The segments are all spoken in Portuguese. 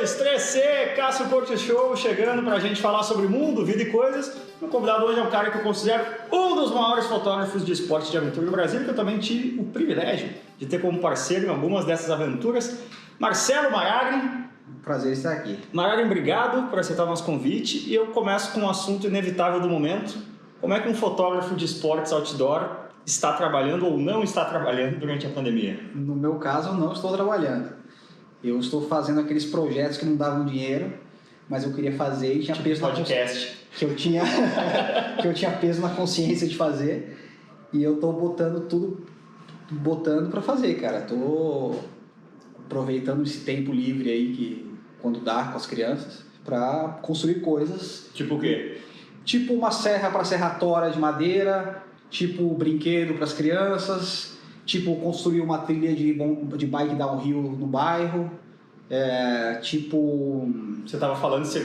2, 3C, Cássio Corte Show, chegando pra gente falar sobre mundo, vida e coisas. Meu convidado hoje é um cara que eu considero um dos maiores fotógrafos de esporte de aventura no Brasil, que eu também tive o privilégio de ter como parceiro em algumas dessas aventuras. Marcelo Maragni. Prazer estar aqui. Maragni, obrigado por aceitar o nosso convite. E eu começo com um assunto inevitável do momento. Como é que um fotógrafo de esportes outdoor está trabalhando ou não está trabalhando durante a pandemia? No meu caso, eu não estou trabalhando. Eu estou fazendo aqueles projetos que não davam dinheiro, mas eu queria fazer e tinha tipo peso podcast. que eu tinha peso na consciência de fazer. E eu estou botando para fazer, cara. Estou aproveitando esse tempo livre aí que quando dá com as crianças para construir coisas. Tipo o quê? Tipo uma serra para serratória de madeira, tipo brinquedo para as crianças, tipo construir uma trilha de bike downhill no bairro, Você estava falando que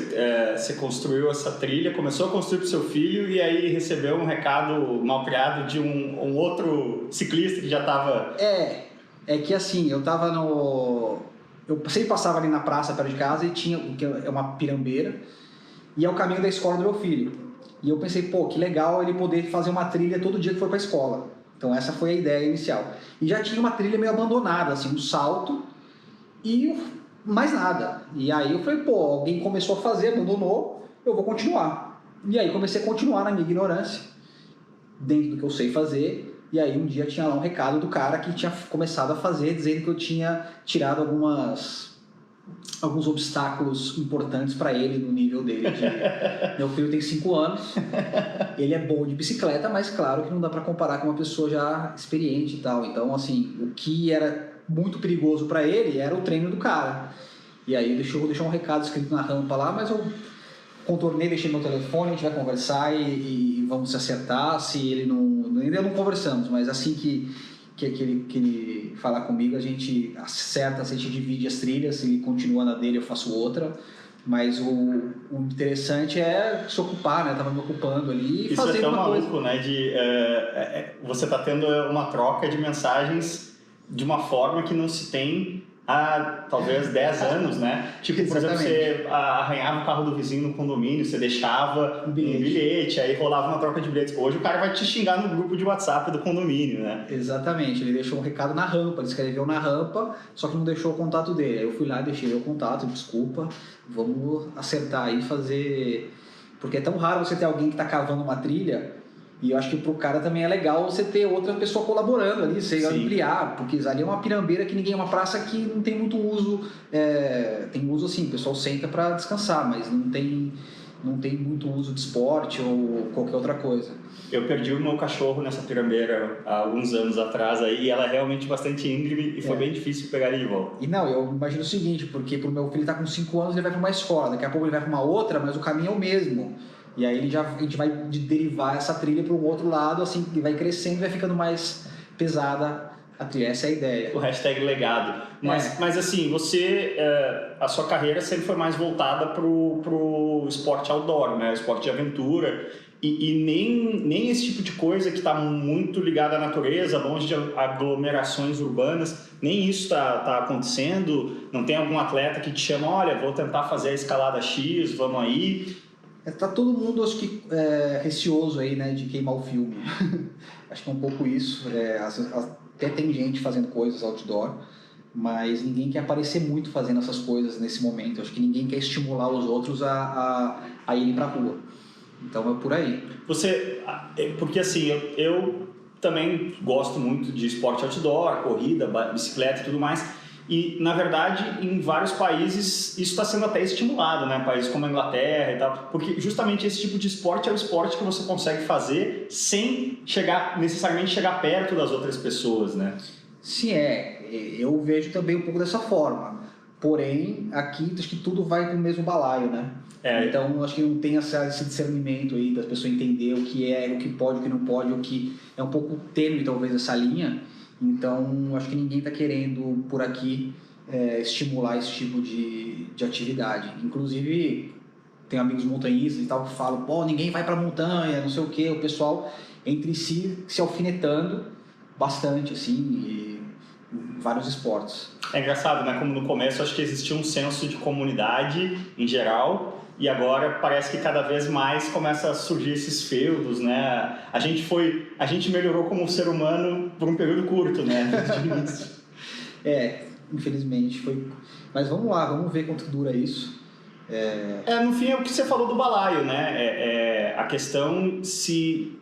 você construiu essa trilha, começou a construir para o seu filho e aí recebeu um recado mal criado de um outro ciclista que já estava... É que assim, eu tava eu sempre passava ali na praça perto de casa e tinha, que é uma pirambeira, e é o caminho da escola do meu filho. E eu pensei, pô, que legal ele poder fazer uma trilha todo dia que for para a escola. Então essa foi a ideia inicial. E já tinha uma trilha meio abandonada, assim, um salto e mais nada. E aí eu falei, pô, alguém começou a fazer, abandonou, eu vou continuar. E aí comecei a continuar na minha ignorância, dentro do que eu sei fazer. E aí um dia tinha lá um recado do cara que tinha começado a fazer, dizendo que eu tinha tirado alguns obstáculos importantes para ele no nível dele. Meu filho tem 5 anos, ele é bom de bicicleta, mas claro que não dá para comparar com uma pessoa já experiente e tal. Então, assim, o que era muito perigoso para ele era o treino do cara. E aí deixou um recado escrito na rampa lá, mas eu contornei, deixei meu telefone, a gente vai conversar e vamos se acertar. Se ele não... Ainda não conversamos, mas assim que ele falar comigo, a gente acerta, a gente divide as trilhas, se ele continua na dele eu faço outra, mas o interessante é se ocupar, né? Tava me ocupando ali e Isso fazer é tão uma maluco, coisa. Né? Você tá tendo uma troca de mensagens de uma forma que não se tem há talvez 10 anos, né? Tipo, por exemplo, você arranhava o carro do vizinho no condomínio, você deixava um bilhete, aí rolava uma troca de bilhetes. Hoje o cara vai te xingar no grupo de WhatsApp do condomínio, né? Exatamente, ele deixou um recado na rampa, ele escreveu na rampa, só que não deixou o contato dele. Aí eu fui lá, deixei o contato, desculpa, vamos acertar aí, fazer... Porque é tão raro você ter alguém que está cavando uma trilha. E eu acho que pro cara também é legal você ter outra pessoa colaborando ali, você ampliar, porque ali é uma pirambeira que ninguém, é uma praça que não tem muito uso, tem uso assim, o pessoal senta para descansar, mas não tem muito uso de esporte ou qualquer outra coisa. Eu perdi o meu cachorro nessa pirambeira há alguns anos atrás aí, e ela é realmente bastante íngreme e foi bem difícil pegar ele de volta. E não, eu imagino o seguinte, porque pro meu filho tá com 5 anos, ele vai para uma escola, daqui a pouco ele vai para uma outra, mas o caminho é o mesmo. E aí a gente vai derivar essa trilha para o outro lado, assim, que vai crescendo e vai ficando mais pesada a trilha. Essa é a ideia. O hashtag legado. Mas assim, a sua carreira sempre foi mais voltada pro esporte outdoor, né? O esporte de aventura. E nem esse tipo de coisa que está muito ligada à natureza, longe de aglomerações urbanas, nem isso está acontecendo. Não tem algum atleta que te chama, olha, vou tentar fazer a escalada X, vamos aí... Tá todo mundo, acho que, receoso aí, né, de queimar o filme. Acho que é um pouco isso. Até tem gente fazendo coisas outdoor, mas ninguém quer aparecer muito fazendo essas coisas nesse momento. Acho que ninguém quer estimular os outros a irem pra rua. Então é por aí. Porque assim, eu também gosto muito de esporte outdoor, corrida, bicicleta e tudo mais. E, na verdade, em vários países isso está sendo até estimulado, né? Países como a Inglaterra e tal, porque justamente esse tipo de esporte é o esporte que você consegue fazer sem necessariamente chegar perto das outras pessoas, né? Sim, eu vejo também um pouco dessa forma. Porém, aqui acho que tudo vai para o mesmo balaio, né? Então, acho que não tem esse discernimento aí das pessoas entender o que é, o que pode, o que não pode, o que é um pouco tênue, talvez, essa linha. Então, acho que ninguém está querendo, por aqui, estimular esse tipo de atividade. Inclusive, tem amigos montanhistas e tal que falam, pô, ninguém vai para a montanha, não sei o quê. O pessoal, entre si, se alfinetando bastante, assim. vários esportes. É engraçado, né? Como no começo acho que existia um senso de comunidade em geral e agora parece que cada vez mais começa a surgir esses feudos, né? A gente melhorou como ser humano por um período curto, né? De início. Infelizmente foi. Mas vamos lá, vamos ver quanto dura isso. No fim é o que você falou do balaio, né? A questão se...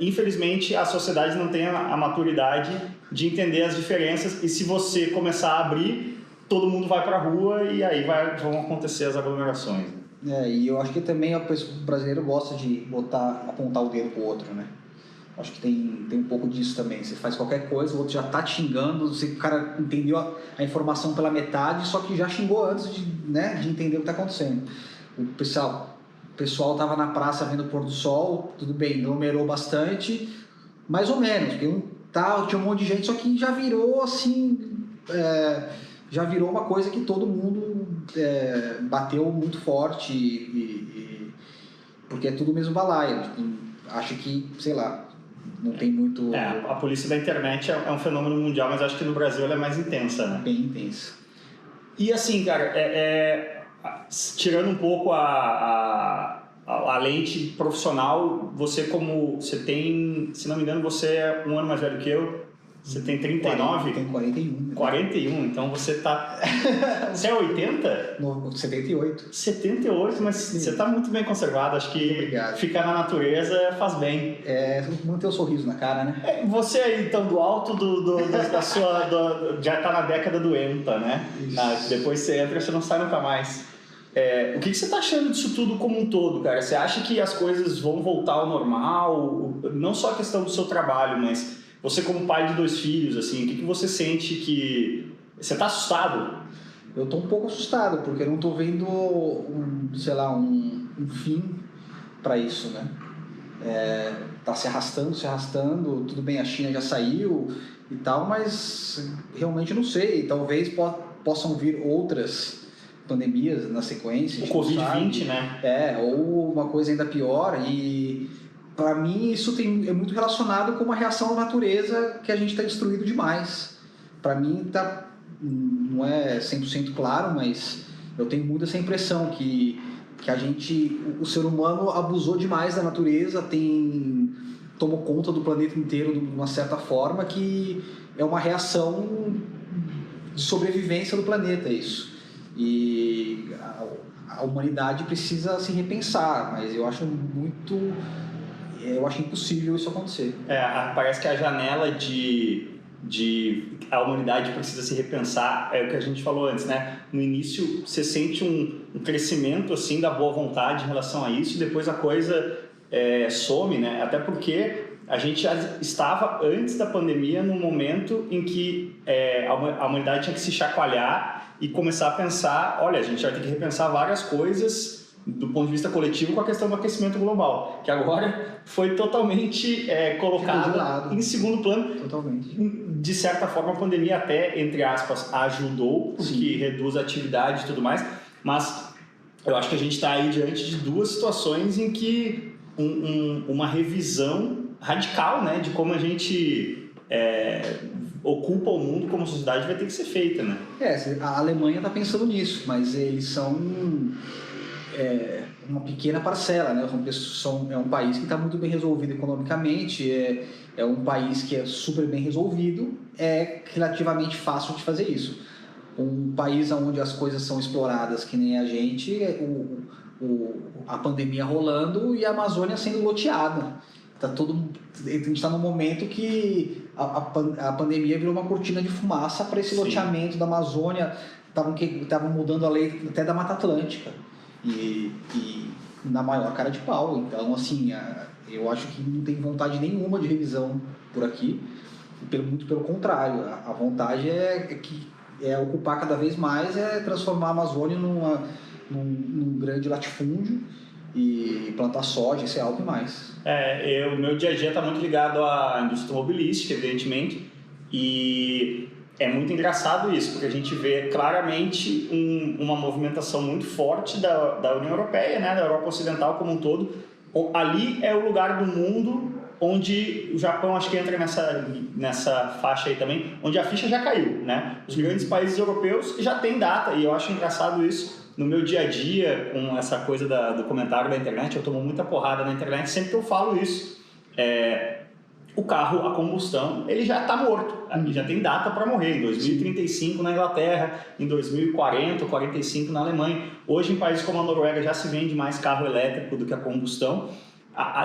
infelizmente a sociedade não tem a maturidade de entender as diferenças e se você começar a abrir, todo mundo vai para a rua e aí vão acontecer as aglomerações. E eu acho que também o brasileiro gosta de apontar o dedo pro outro, né? Acho que tem um pouco disso também. Você faz qualquer coisa, o outro já tá te xingando, o cara entendeu a informação pela metade, só que já xingou antes de entender o que tá acontecendo. O pessoal tava na praça vendo o pôr do sol, tudo bem, aglomerou bastante, mais ou menos, porque tinha um monte de gente, só que já virou assim, já virou uma coisa que todo mundo bateu muito forte, porque é tudo mesmo balaio. Acho que, sei lá, não tem muito... A polícia da internet é um fenômeno mundial, mas acho que no Brasil ela é mais intensa, né? Bem intensa. E assim, cara, tirando um pouco a lente profissional, você tem, se não me engano, você é um ano mais velho que eu, você tem 39? Eu tenho 41. Né? 41, então você tá... Você é 80? 78. 78, mas você tá muito bem conservado, acho que ficar na natureza faz bem. Manter o sorriso na cara, né? Você aí, então, do alto da sua... já tá na década do ENTA, né? Depois você entra e você não sai nunca mais. O que você tá achando disso tudo como um todo, cara? Você acha que as coisas vão voltar ao normal? Não só a questão do seu trabalho, mas você como pai de 2 filhos, assim, o que você sente que... Você tá assustado? Eu tô um pouco assustado, porque eu não tô vendo um fim para isso, né? Tá se arrastando, tudo bem, a China já saiu e tal, mas realmente não sei, talvez possam vir outras pandemias na sequência. O Covid-20, né? Ou uma coisa ainda pior, e para mim isso é muito relacionado com uma reação da natureza que a gente está destruído demais. Para mim não é 100% claro, mas eu tenho muito essa impressão que o ser humano abusou demais da natureza, tomou conta do planeta inteiro de uma certa forma, que é uma reação de sobrevivência do planeta, isso. E a humanidade precisa se repensar, mas eu acho impossível isso acontecer. Parece que a janela de a humanidade precisa se repensar, é o que a gente falou antes, né? No início você sente um crescimento assim da boa vontade em relação a isso, e depois a coisa some, né? Até porque a gente já estava antes da pandemia num momento em que a humanidade tinha que se chacoalhar e começar a pensar, olha, a gente vai ter que repensar várias coisas do ponto de vista coletivo com a questão do aquecimento global, que agora foi totalmente colocada em segundo plano. Totalmente. De certa forma, a pandemia até, entre aspas, ajudou, porque reduz a atividade e tudo mais, mas eu acho que a gente está aí diante de 2 situações em que uma revisão radical, né, de como a gente ocupa o mundo como sociedade vai ter que ser feita, né? A Alemanha está pensando nisso, mas eles são uma pequena parcela, né? É um país que está muito bem resolvido economicamente, é um país que é super bem resolvido, é relativamente fácil de fazer isso. Um país onde as coisas são exploradas que nem a gente, a pandemia rolando e a Amazônia sendo loteada. A gente está num momento que a pandemia virou uma cortina de fumaça para esse loteamento da Amazônia. Estavam mudando a lei até da Mata Atlântica e na maior cara de pau. Então, assim, eu acho que não tem vontade nenhuma de revisão por aqui, muito pelo contrário. A vontade é ocupar cada vez mais, transformar a Amazônia num grande latifúndio e plantar soja, isso é algo demais. O meu dia a dia está muito ligado à indústria automobilística, evidentemente, e é muito engraçado isso, porque a gente vê claramente uma movimentação muito forte da União Europeia, né, da Europa Ocidental como um todo. Ali é o lugar do mundo onde o Japão acho que entra nessa faixa aí também, onde a ficha já caiu, né? Os grandes países europeus já têm data, e eu acho engraçado isso. No meu dia a dia, com essa coisa do comentário da internet, eu tomo muita porrada na internet, sempre que eu falo isso. O carro a combustão, ele já está morto, ele já tem data para morrer, em 2035 na Inglaterra, em 2040 ou 45 na Alemanha. Hoje, em países como a Noruega, já se vende mais carro elétrico do que a combustão.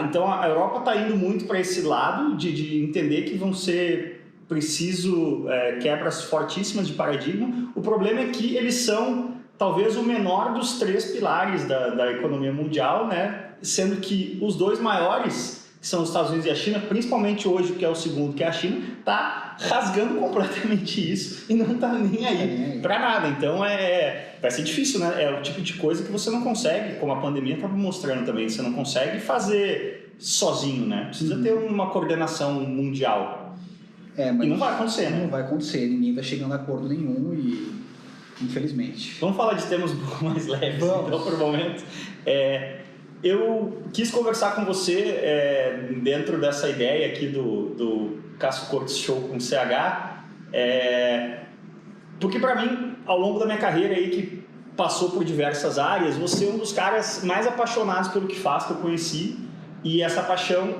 Então, a Europa está indo muito para esse lado de entender que vão ser preciso quebras fortíssimas de paradigma. O problema é que eles são talvez o menor dos 3 pilares da economia mundial, né? Sendo que os 2 maiores, que são os Estados Unidos e a China, principalmente hoje, que é o segundo, que é a China, está rasgando completamente isso e não está nem aí para nada. Então, vai ser difícil, né? É o tipo de coisa que você não consegue, como a pandemia estava mostrando também, você não consegue fazer sozinho, né? Precisa ter uma coordenação mundial. Mas e não vai acontecer, né? Não vai acontecer, ninguém vai chegando a acordo nenhum e... infelizmente. Vamos falar de temas um pouco mais leves, então, por um momento. Eu quis conversar com você dentro dessa ideia aqui do Cássio Cortes Show com CH, porque para mim, ao longo da minha carreira aí, que passou por diversas áreas, você é um dos caras mais apaixonados pelo que faz, que eu conheci, e essa paixão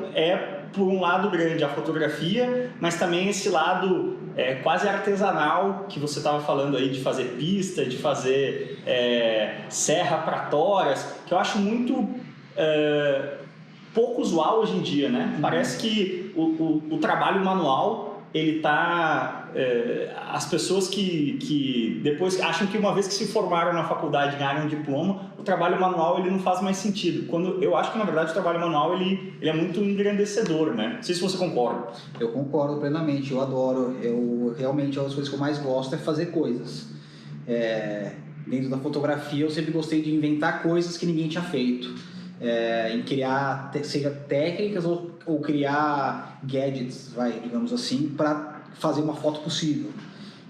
por um lado grande, a fotografia, mas também esse lado quase artesanal que você estava falando aí, de fazer pista, de fazer serra para toras, que eu acho muito pouco usual hoje em dia, né? Parece que o trabalho manual, ele tá... as pessoas que depois acham que uma vez que se formaram na faculdade e ganharam um diploma, o trabalho manual ele não faz mais sentido. Quando eu acho que, na verdade, o trabalho manual ele é muito engrandecedor, né? Não sei se você concorda. Eu concordo plenamente, eu adoro. Realmente, uma das coisas que eu mais gosto é fazer coisas. Dentro da fotografia, eu sempre gostei de inventar coisas que ninguém tinha feito. Em criar, seja técnicas ou criar gadgets, digamos assim, para fazer uma foto possível.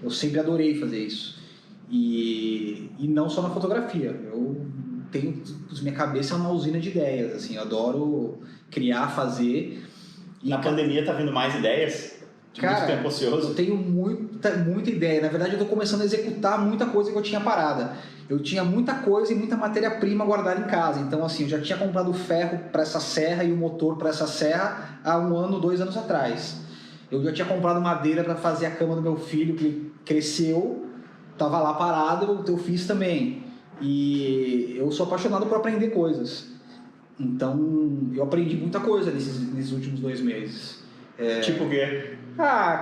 Eu sempre adorei fazer isso. E não só na fotografia. Minha cabeça é uma usina de ideias, assim, eu adoro criar, fazer. Na pandemia tá vindo mais ideias? Cara, muito tempo ocioso? Eu tenho muita ideia. Na verdade, eu estou começando a executar muita coisa que eu tinha parada. Eu tinha muita coisa e muita matéria-prima guardada em casa. Então, assim, eu já tinha comprado o ferro para essa serra e o motor para essa serra há 1 ano, 2 anos atrás. Eu já tinha comprado madeira para fazer a cama do meu filho, que cresceu, estava lá parado, eu fiz também. E eu sou apaixonado por aprender coisas. Então, eu aprendi muita coisa nesses últimos 2 meses. Tipo o quê?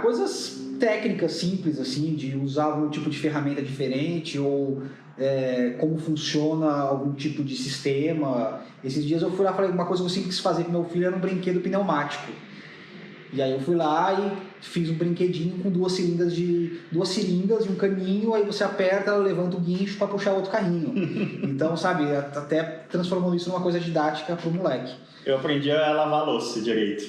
Coisas técnicas simples, assim, de usar algum tipo de ferramenta diferente ou como funciona algum tipo de sistema. Esses dias eu fui lá e falei, uma coisa que eu sempre quis fazer com meu filho era um brinquedo pneumático. E aí eu fui lá e fiz um brinquedinho com 2 seringas e um caninho, aí você aperta, ela levanta o guincho para puxar outro carrinho. Então, sabe, até transformando isso numa coisa didática pro moleque. Eu aprendi a lavar a louça direito.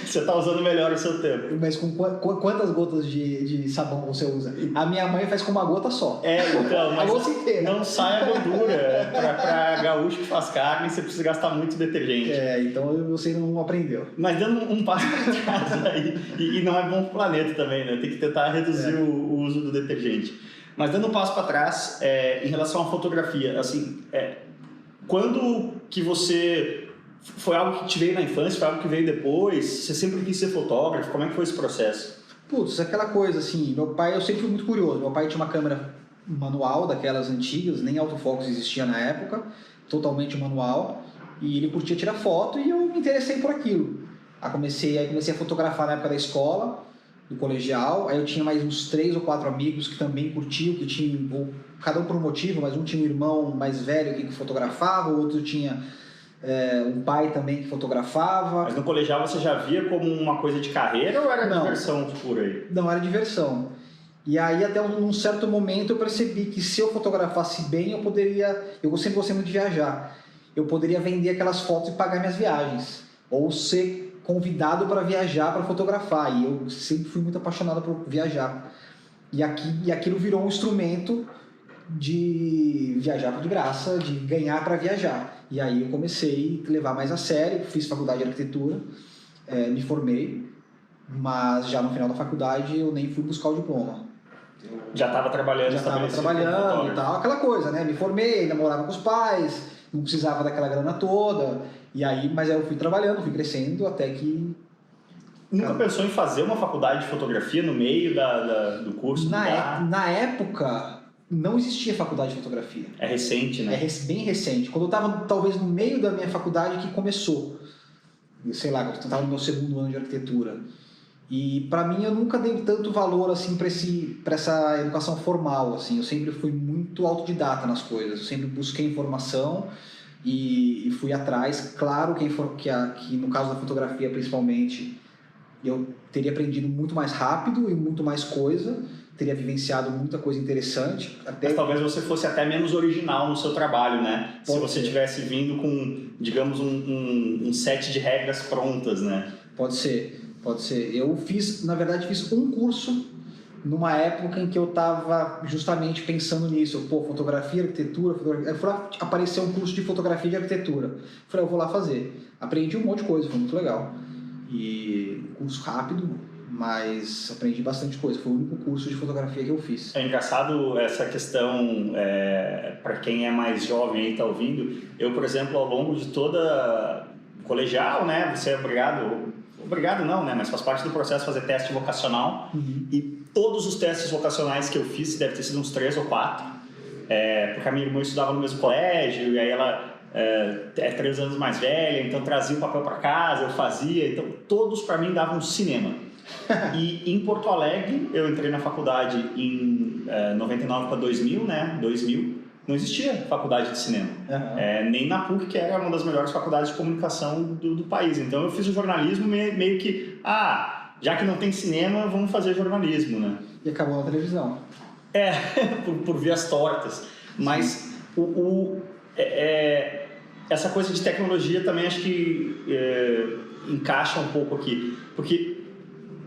Você tá usando melhor o seu tempo. Mas com quantas gotas de sabão você usa? A minha mãe faz com uma gota só. Então, mas a louça inteira. Não sai a gordura. Pra gaúcho que faz carne, você precisa gastar muito detergente. Então você não aprendeu. Mas dando um passo para trás aí, e não é bom pro planeta também, né? Tem que tentar reduzir o uso do detergente. Mas dando um passo para trás, em relação à fotografia, assim, quando que você... Foi algo que te veio na infância, foi algo que veio depois? Você sempre quis ser fotógrafo? Como é que foi esse processo? Putz, aquela coisa assim, meu pai, eu sempre fui muito curioso. Meu pai tinha uma câmera manual, daquelas antigas, nem autofocus existia na época, totalmente manual, e ele curtia tirar foto e eu me interessei por aquilo. Aí comecei a fotografar na época da escola, do colegial, aí eu tinha mais uns 3 ou 4 amigos que também curtiam, que tinham, cada um por um motivo, mas um tinha um irmão mais velho que fotografava, o outro tinha um pai também que fotografava. Mas no colegial você já via como uma coisa de carreira ou era diversão por aí? Não, era diversão. E aí até um certo momento eu percebi que se eu fotografasse bem, eu sempre gostei muito de viajar, eu poderia vender aquelas fotos e pagar minhas viagens, ou ser convidado para viajar, para fotografar, e eu sempre fui muito apaixonado por viajar. E aquilo virou um instrumento de viajar de graça, de ganhar para viajar. E aí eu comecei a levar mais a sério, fiz faculdade de arquitetura, me formei, mas já no final da faculdade eu nem fui buscar o diploma. Já estava trabalhando, já estava trabalhando e tal, aquela coisa, né? Me formei, ainda morava com os pais, não precisava daquela grana toda. E aí, mas aí eu fui trabalhando, fui crescendo até que... Nunca pensou em fazer uma faculdade de fotografia no meio do curso? Na época, não existia faculdade de fotografia. É recente, né? É bem recente. Quando eu estava, talvez, no meio da minha faculdade que começou. Sei lá, quando eu estava no meu segundo ano de arquitetura. E para mim eu nunca dei tanto valor assim para essa educação formal, assim. Eu sempre fui muito autodidata nas coisas, eu sempre busquei informação e fui atrás. Claro que no caso da fotografia principalmente eu teria aprendido muito mais rápido e muito mais coisa, teria vivenciado muita coisa interessante. Mas talvez você fosse até menos original no seu trabalho, né? Se você tivesse vindo com, digamos, um set de regras prontas, né? Pode ser. Eu na verdade, fiz um curso numa época em que eu estava justamente pensando nisso. Fotografia, arquitetura, apareceu um curso de fotografia e de arquitetura. Falei, eu vou lá fazer. Aprendi um monte de coisa, foi muito legal. E curso rápido, mas aprendi bastante coisa. Foi o único curso de fotografia que eu fiz. É engraçado essa questão, para quem é mais jovem e está ouvindo. Eu, por exemplo, ao longo de toda colegial, né, você é obrigado não, né? Mas faz parte do processo fazer teste vocacional. E todos os testes vocacionais que eu fiz, deve ter sido uns 3 ou 4, porque a minha irmã estudava no mesmo colégio, e aí ela é 3 anos mais velha, então trazia o papel para casa, eu fazia, então todos para mim davam cinema. E em Porto Alegre, eu entrei na faculdade em 99 para 2000, né? 2000. Não existia faculdade de cinema, nem na PUC, que era uma das melhores faculdades de comunicação do país. Então eu fiz o jornalismo meio que, já que não tem cinema, vamos fazer jornalismo, né? E acabou na televisão. por vias tortas. Mas essa coisa de tecnologia também acho que encaixa um pouco aqui. Porque,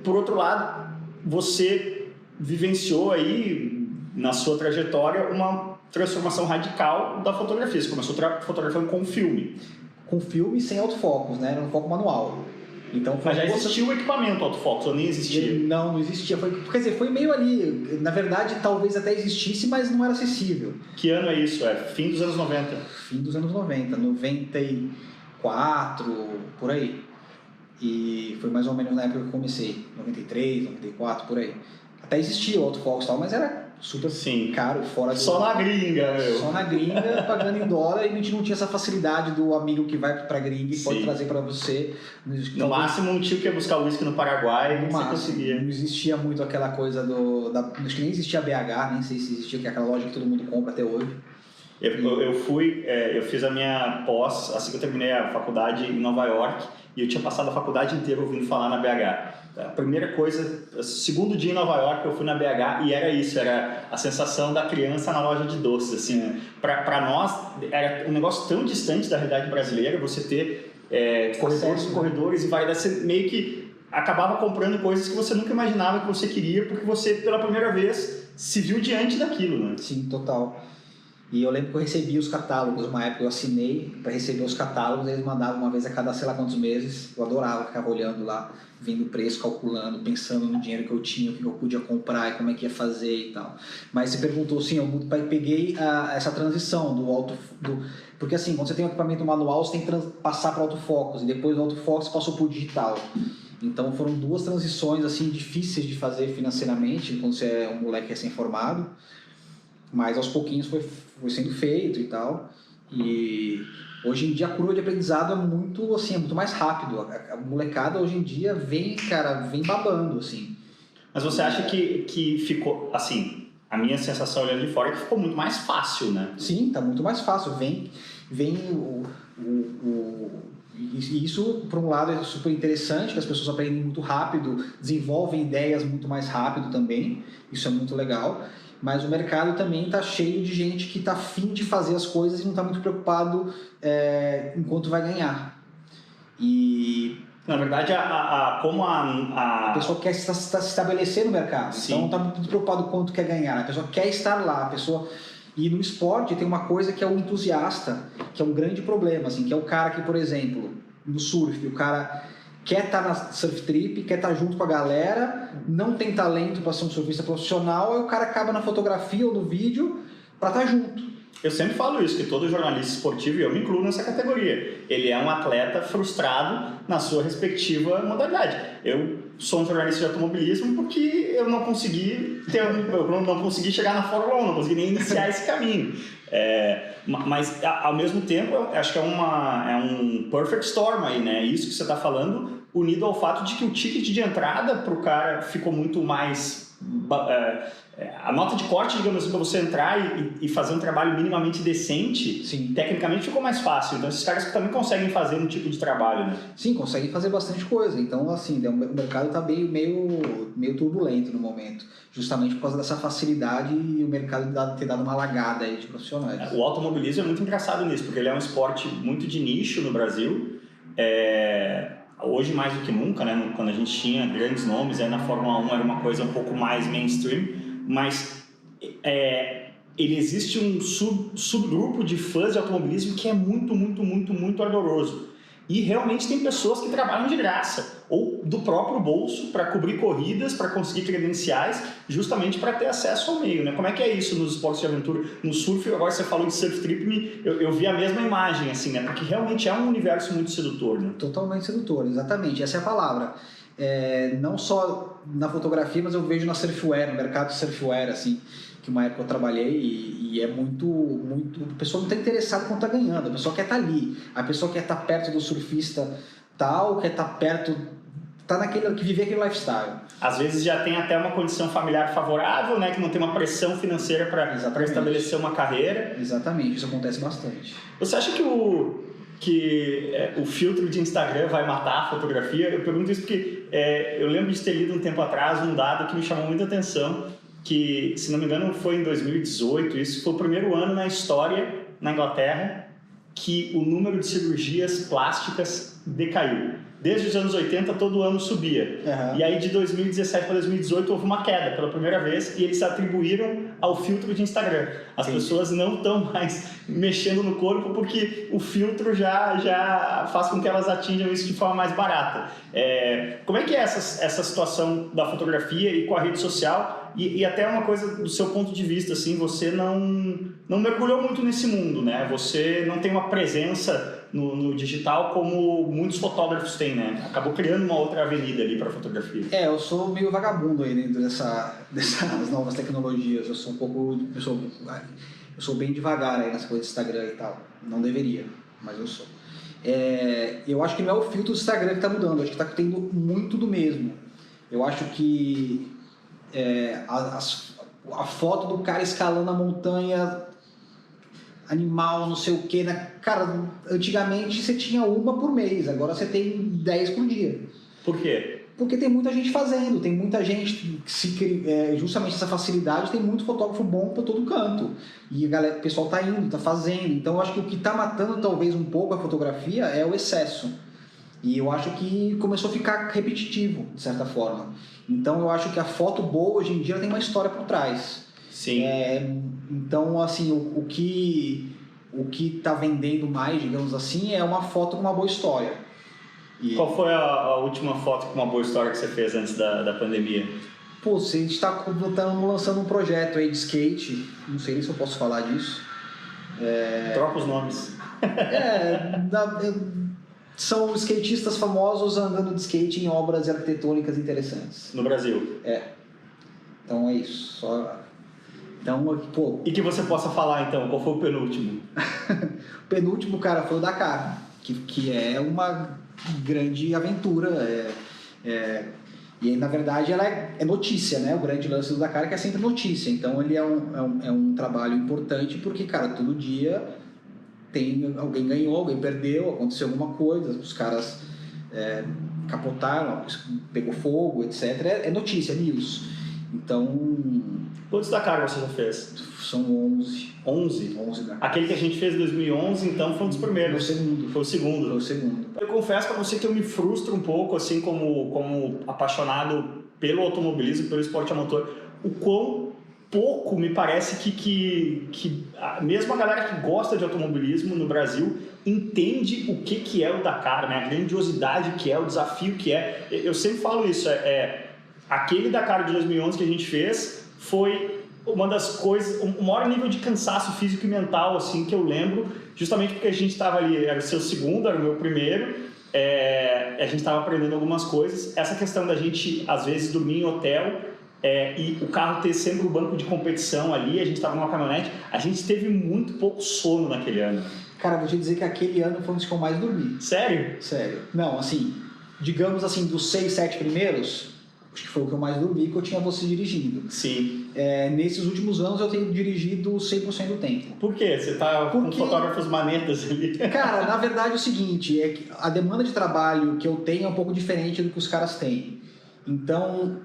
por outro lado, você vivenciou aí, na sua trajetória, uma transformação radical da fotografia. Você começou fotografando com filme. Com filme sem autofocus, né? Era um foco manual. Então, mas já existia o equipamento autofocus, ou nem existia? Não existia. Quer dizer, foi meio ali... Na verdade, talvez até existisse, mas não era acessível. Que ano é isso? Fim dos anos 90? Fim dos anos 90. 94, por aí. E foi mais ou menos na época que eu comecei. 93, 94, por aí. Até existia o autofocus e tal, mas era super caro, fora do... Só na gringa, meu. Só na gringa, pagando em dólar, e a gente não tinha essa facilidade do amigo que vai pra gringa e pode trazer pra você. No máximo, um tio que ia buscar uísque no Paraguai, no máximo, você conseguia. Não existia muito aquela coisa acho que nem existia BH, nem sei se existia, que é aquela loja que todo mundo compra até hoje. Eu fiz a minha pós, assim que eu terminei a faculdade em Nova York, e eu tinha passado a faculdade inteira ouvindo falar na BH. A primeira coisa, segundo dia em Nova York, eu fui na BH e era isso, era a sensação da criança na loja de doces, assim. Para nós, era um negócio tão distante da realidade brasileira, você ter corredores e vai, você meio que acabava comprando coisas que você nunca imaginava que você queria, porque você, pela primeira vez, se viu diante daquilo, né? Sim, total. E eu lembro que eu recebi os catálogos, uma época eu assinei para receber os catálogos, eles mandavam uma vez a cada sei lá quantos meses. Eu adorava ficar olhando lá, vendo o preço, calculando, pensando no dinheiro que eu tinha, o que eu podia comprar e como é que ia fazer e tal. Mas você perguntou, sim, eu peguei essa transição porque assim, quando você tem um equipamento manual, você tem que passar para autofocus, e depois do autofocus passou para o digital. Então foram 2 transições assim difíceis de fazer financeiramente, quando você é um moleque recém-formado. Mas aos pouquinhos foi sendo feito e tal. E hoje em dia a curva de aprendizado é muito mais rápido. A molecada hoje em dia vem babando, assim. Mas você acha que ficou, assim, a minha sensação olhando de fora é que ficou muito mais fácil, né? Sim, tá muito mais fácil. E isso, por um lado, é super interessante, que as pessoas aprendem muito rápido, desenvolvem ideias muito mais rápido também. Isso é muito legal. Mas o mercado também está cheio de gente que está afim de fazer as coisas e não está muito preocupado em quanto vai ganhar. E na verdade, a pessoa quer se estabelecer no mercado. Sim. Então não está muito preocupado com quanto quer ganhar. A pessoa quer estar lá. A pessoa E no esporte tem uma coisa que é o entusiasta, que é um grande problema, assim, que é o cara que, por exemplo, no surf, o cara quer estar na surf trip, quer estar junto com a galera, não tem talento para ser um surfista profissional, aí o cara acaba na fotografia ou no vídeo para estar junto. Eu sempre falo isso, que todo jornalista esportivo, e eu me incluo nessa categoria, ele é um atleta frustrado na sua respectiva modalidade. Eu sou um jornalista de automobilismo porque eu não consegui chegar na Fórmula 1, não consegui nem iniciar esse caminho. Mas, ao mesmo tempo, eu acho que é um perfect storm aí, né? Isso que você está falando, unido ao fato de que o ticket de entrada para o cara ficou muito mais... a nota de corte, digamos assim, para você entrar e fazer um trabalho minimamente decente, Sim. Tecnicamente ficou mais fácil. Então, esses caras também conseguem fazer um tipo de trabalho, né? Sim, conseguem fazer bastante coisa. Então, assim, o mercado está meio turbulento no momento, justamente por causa dessa facilidade e o mercado ter dado uma lagada aí de profissionais. O automobilismo é muito engraçado nisso, porque ele é um esporte muito de nicho no Brasil. Hoje mais do que nunca, né? Quando a gente tinha grandes nomes, aí na Fórmula 1 era uma coisa um pouco mais mainstream, mas ele existe um subgrupo de fãs de automobilismo que é muito, muito, muito, muito ardoroso. E realmente tem pessoas que trabalham de graça, ou do próprio bolso, para cobrir corridas, para conseguir credenciais, justamente para ter acesso ao meio, né? Como é que é isso nos esportes de aventura? No surf, agora você falou de surf trip, eu vi a mesma imagem, assim, né? Porque realmente é um universo muito sedutor, né? Totalmente sedutor, exatamente, essa é a palavra. Não só na fotografia, mas eu vejo na surfwear, no mercado de surfwear, assim, que uma época eu trabalhei e é muito... A pessoa não está interessada quando está ganhando, a pessoa quer estar ali, a pessoa quer estar perto do surfista tal, quer estar perto... que viver aquele lifestyle. Às vezes já tem até uma condição familiar favorável, né? Que não tem uma pressão financeira para estabelecer uma carreira. Exatamente, isso acontece bastante. Você acha que o filtro de Instagram vai matar a fotografia? Eu pergunto isso porque eu lembro de ter lido um tempo atrás um dado que me chamou muita atenção, que, se não me engano, foi em 2018, isso foi o primeiro ano na história, na Inglaterra, que o número de cirurgias plásticas decaiu. Desde os anos 80, todo ano subia. Uhum. E aí, de 2017 para 2018, houve uma queda pela primeira vez e eles atribuíram ao filtro de Instagram. As pessoas não estão mais mexendo no corpo porque o filtro já faz com que elas atinjam isso de forma mais barata. Como é que é essa situação da fotografia e com a rede social? E até uma coisa do seu ponto de vista, assim, você não mergulhou muito nesse mundo, né? Você não tem uma presença no digital como muitos fotógrafos têm, né? Acabou criando uma outra avenida ali para fotografia. Eu sou meio vagabundo aí dentro dessas novas tecnologias. Eu sou bem devagar aí nessa coisa de Instagram e tal. Não deveria, mas eu sou. Eu acho que não é o filtro do Instagram que está mudando, eu acho que está tendo muito do mesmo. Eu acho que a foto do cara escalando a montanha, animal, não sei o que, né? Cara, antigamente você tinha uma por mês, agora você tem 10 por dia. Por quê? Porque tem muita gente fazendo, tem muita gente que justamente essa facilidade, tem muito fotógrafo bom para todo canto. E o pessoal tá indo, tá fazendo. Então eu acho que o que tá matando talvez um pouco a fotografia é o excesso. E eu acho que começou a ficar repetitivo, de certa forma. Então eu acho que a foto boa hoje em dia tem uma história por trás. Sim. Então, assim, o que está vendendo mais, digamos assim, é uma foto com uma boa história. Qual foi a última foto com uma boa história que você fez antes da pandemia? Pô, a gente está lançando um projeto aí de skate, não sei nem se eu posso falar disso. Troca os nomes. São skatistas famosos andando de skate em obras arquitetônicas interessantes. No Brasil? Então é isso. Então, pô... E que você possa falar, então, qual foi o penúltimo? O penúltimo, cara, foi o Dakar, que é uma grande aventura. E, na verdade, ela é notícia, né? O grande lance do Dakar é que é sempre notícia. Então, ele é um trabalho importante porque, cara, todo dia alguém ganhou, alguém perdeu, aconteceu alguma coisa, os caras capotaram, pegou fogo, etc. É notícia, é news. Então... Quantos Dakar você já fez? São 11. 11? 11 Dakar. Aquele que a gente fez em 2011, então, foi um dos primeiros. Foi o segundo. Eu confesso para você que eu me frustro um pouco, assim, como apaixonado pelo automobilismo, pelo esporte a motor, o quão pouco me parece que mesmo a galera que gosta de automobilismo no Brasil entende o que é o Dakar, né? A grandiosidade que é, o desafio que é. Eu sempre falo isso, aquele Dakar de 2011 que a gente fez foi uma das coisas, o maior nível de cansaço físico e mental assim, que eu lembro, justamente porque a gente estava ali, era o seu segundo, era o meu primeiro, a gente estava aprendendo algumas coisas. Essa questão da gente, às vezes, dormir em hotel e o carro ter sempre o banco de competição ali, a gente estava numa caminhonete, a gente teve muito pouco sono naquele ano. Cara, vou te dizer que aquele ano foi um dos que eu mais dormi. Sério? Sério. Não, assim, digamos assim, dos 6, 7 primeiros, acho que foi o que eu mais dormi, que eu tinha você dirigindo. Sim. Nesses últimos anos eu tenho dirigido 100% do tempo. Por quê? Você tá com fotógrafos manetas ali? Cara, na verdade é o seguinte, é que a demanda de trabalho que eu tenho é um pouco diferente do que os caras têm. Então,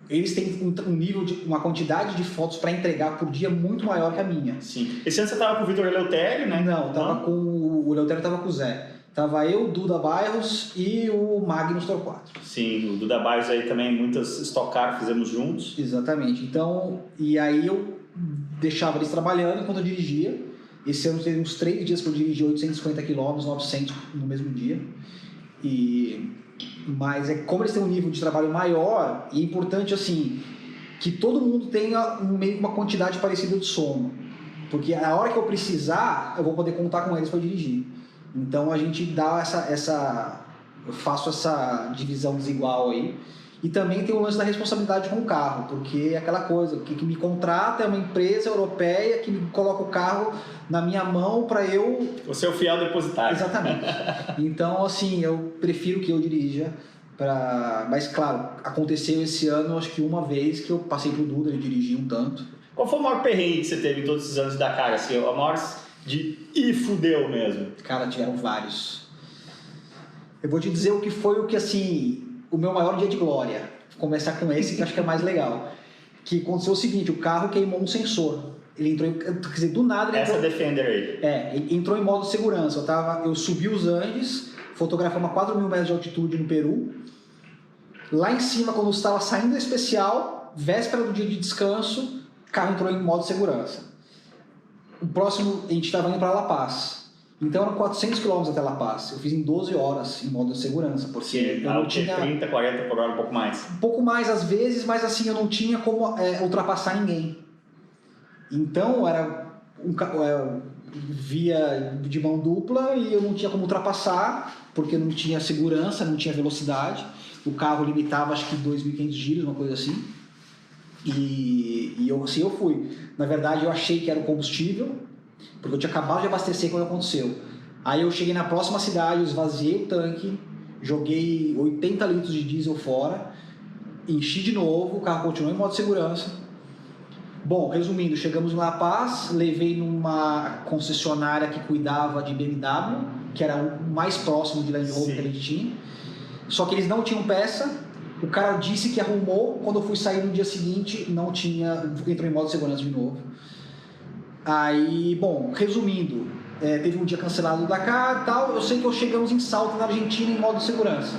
eles têm um nível uma quantidade de fotos para entregar por dia muito maior que a minha. Sim. Esse ano você tava com o Vitor Eleutério, né? Não, tava com o Eleutério, tava com o Zé. Tava eu, Duda Bairros e o Magnus Torquato. Sim, o Duda Bairros aí também, muitas Stock Car fizemos juntos. Exatamente. Então, e aí eu deixava eles trabalhando enquanto eu dirigia. Esse ano teve uns 3 dias que eu dirigi 850 km, 900 no mesmo dia. Mas como eles têm um nível de trabalho maior, e é importante assim, que todo mundo tenha uma quantidade parecida de sono. Porque a hora que eu precisar, eu vou poder contar com eles para dirigir. Então a gente dá eu faço essa divisão desigual aí. E também tem o lance da responsabilidade com o carro, porque é aquela coisa, o que me contrata é uma empresa europeia que me coloca o carro na minha mão para eu... Você é o fiel depositário. Exatamente. Então, assim, eu prefiro que eu dirija. Mas, claro, aconteceu esse ano, acho que uma vez que eu passei pro Duda, ele dirigia um tanto. Qual foi o maior perrengue que você teve em todos esses anos da cara? Assim, a maior de fudeu mesmo? Cara, tiveram vários. Eu vou te dizer o que foi assim, o meu maior dia de glória. Vou começar com esse, que eu acho que é mais legal. Que aconteceu o seguinte, o carro queimou um sensor. Ele entrou, quer dizer, do nada... Essa Defender aí. Ele entrou em modo segurança. Eu subi os Andes, fotografamos a 4.000 metros de altitude no Peru. Lá em cima, quando eu estava saindo da especial, véspera do dia de descanso, o carro entrou em modo segurança. O próximo, a gente estava indo para La Paz. Então eram 400 km até La Paz. Eu fiz em 12 horas em modo de segurança, porque eu não tinha... 30, 40 por hora, um pouco mais. Um pouco mais às vezes, mas assim, eu não tinha como ultrapassar ninguém. Então era via de mão dupla e eu não tinha como ultrapassar, porque não tinha segurança, não tinha velocidade. O carro limitava acho que 2.500 giros, uma coisa assim. E assim eu fui. Na verdade eu achei que era o combustível, porque eu tinha acabado de abastecer quando aconteceu. Aí eu cheguei na próxima cidade, eu esvaziei o tanque, joguei 80 litros de diesel fora, enchi de novo, o carro continuou em modo de segurança. Bom, resumindo, chegamos em La Paz, levei numa concessionária que cuidava de BMW, que era o mais próximo de Land Rover que a gente tinha. Só que eles não tinham peça, o cara disse que arrumou, quando eu fui sair no dia seguinte, não tinha, entrou em modo de segurança de novo. Aí, bom, resumindo, teve um dia cancelado do Dakar e tal, eu sei que chegamos em Salta, na Argentina, em modo de segurança.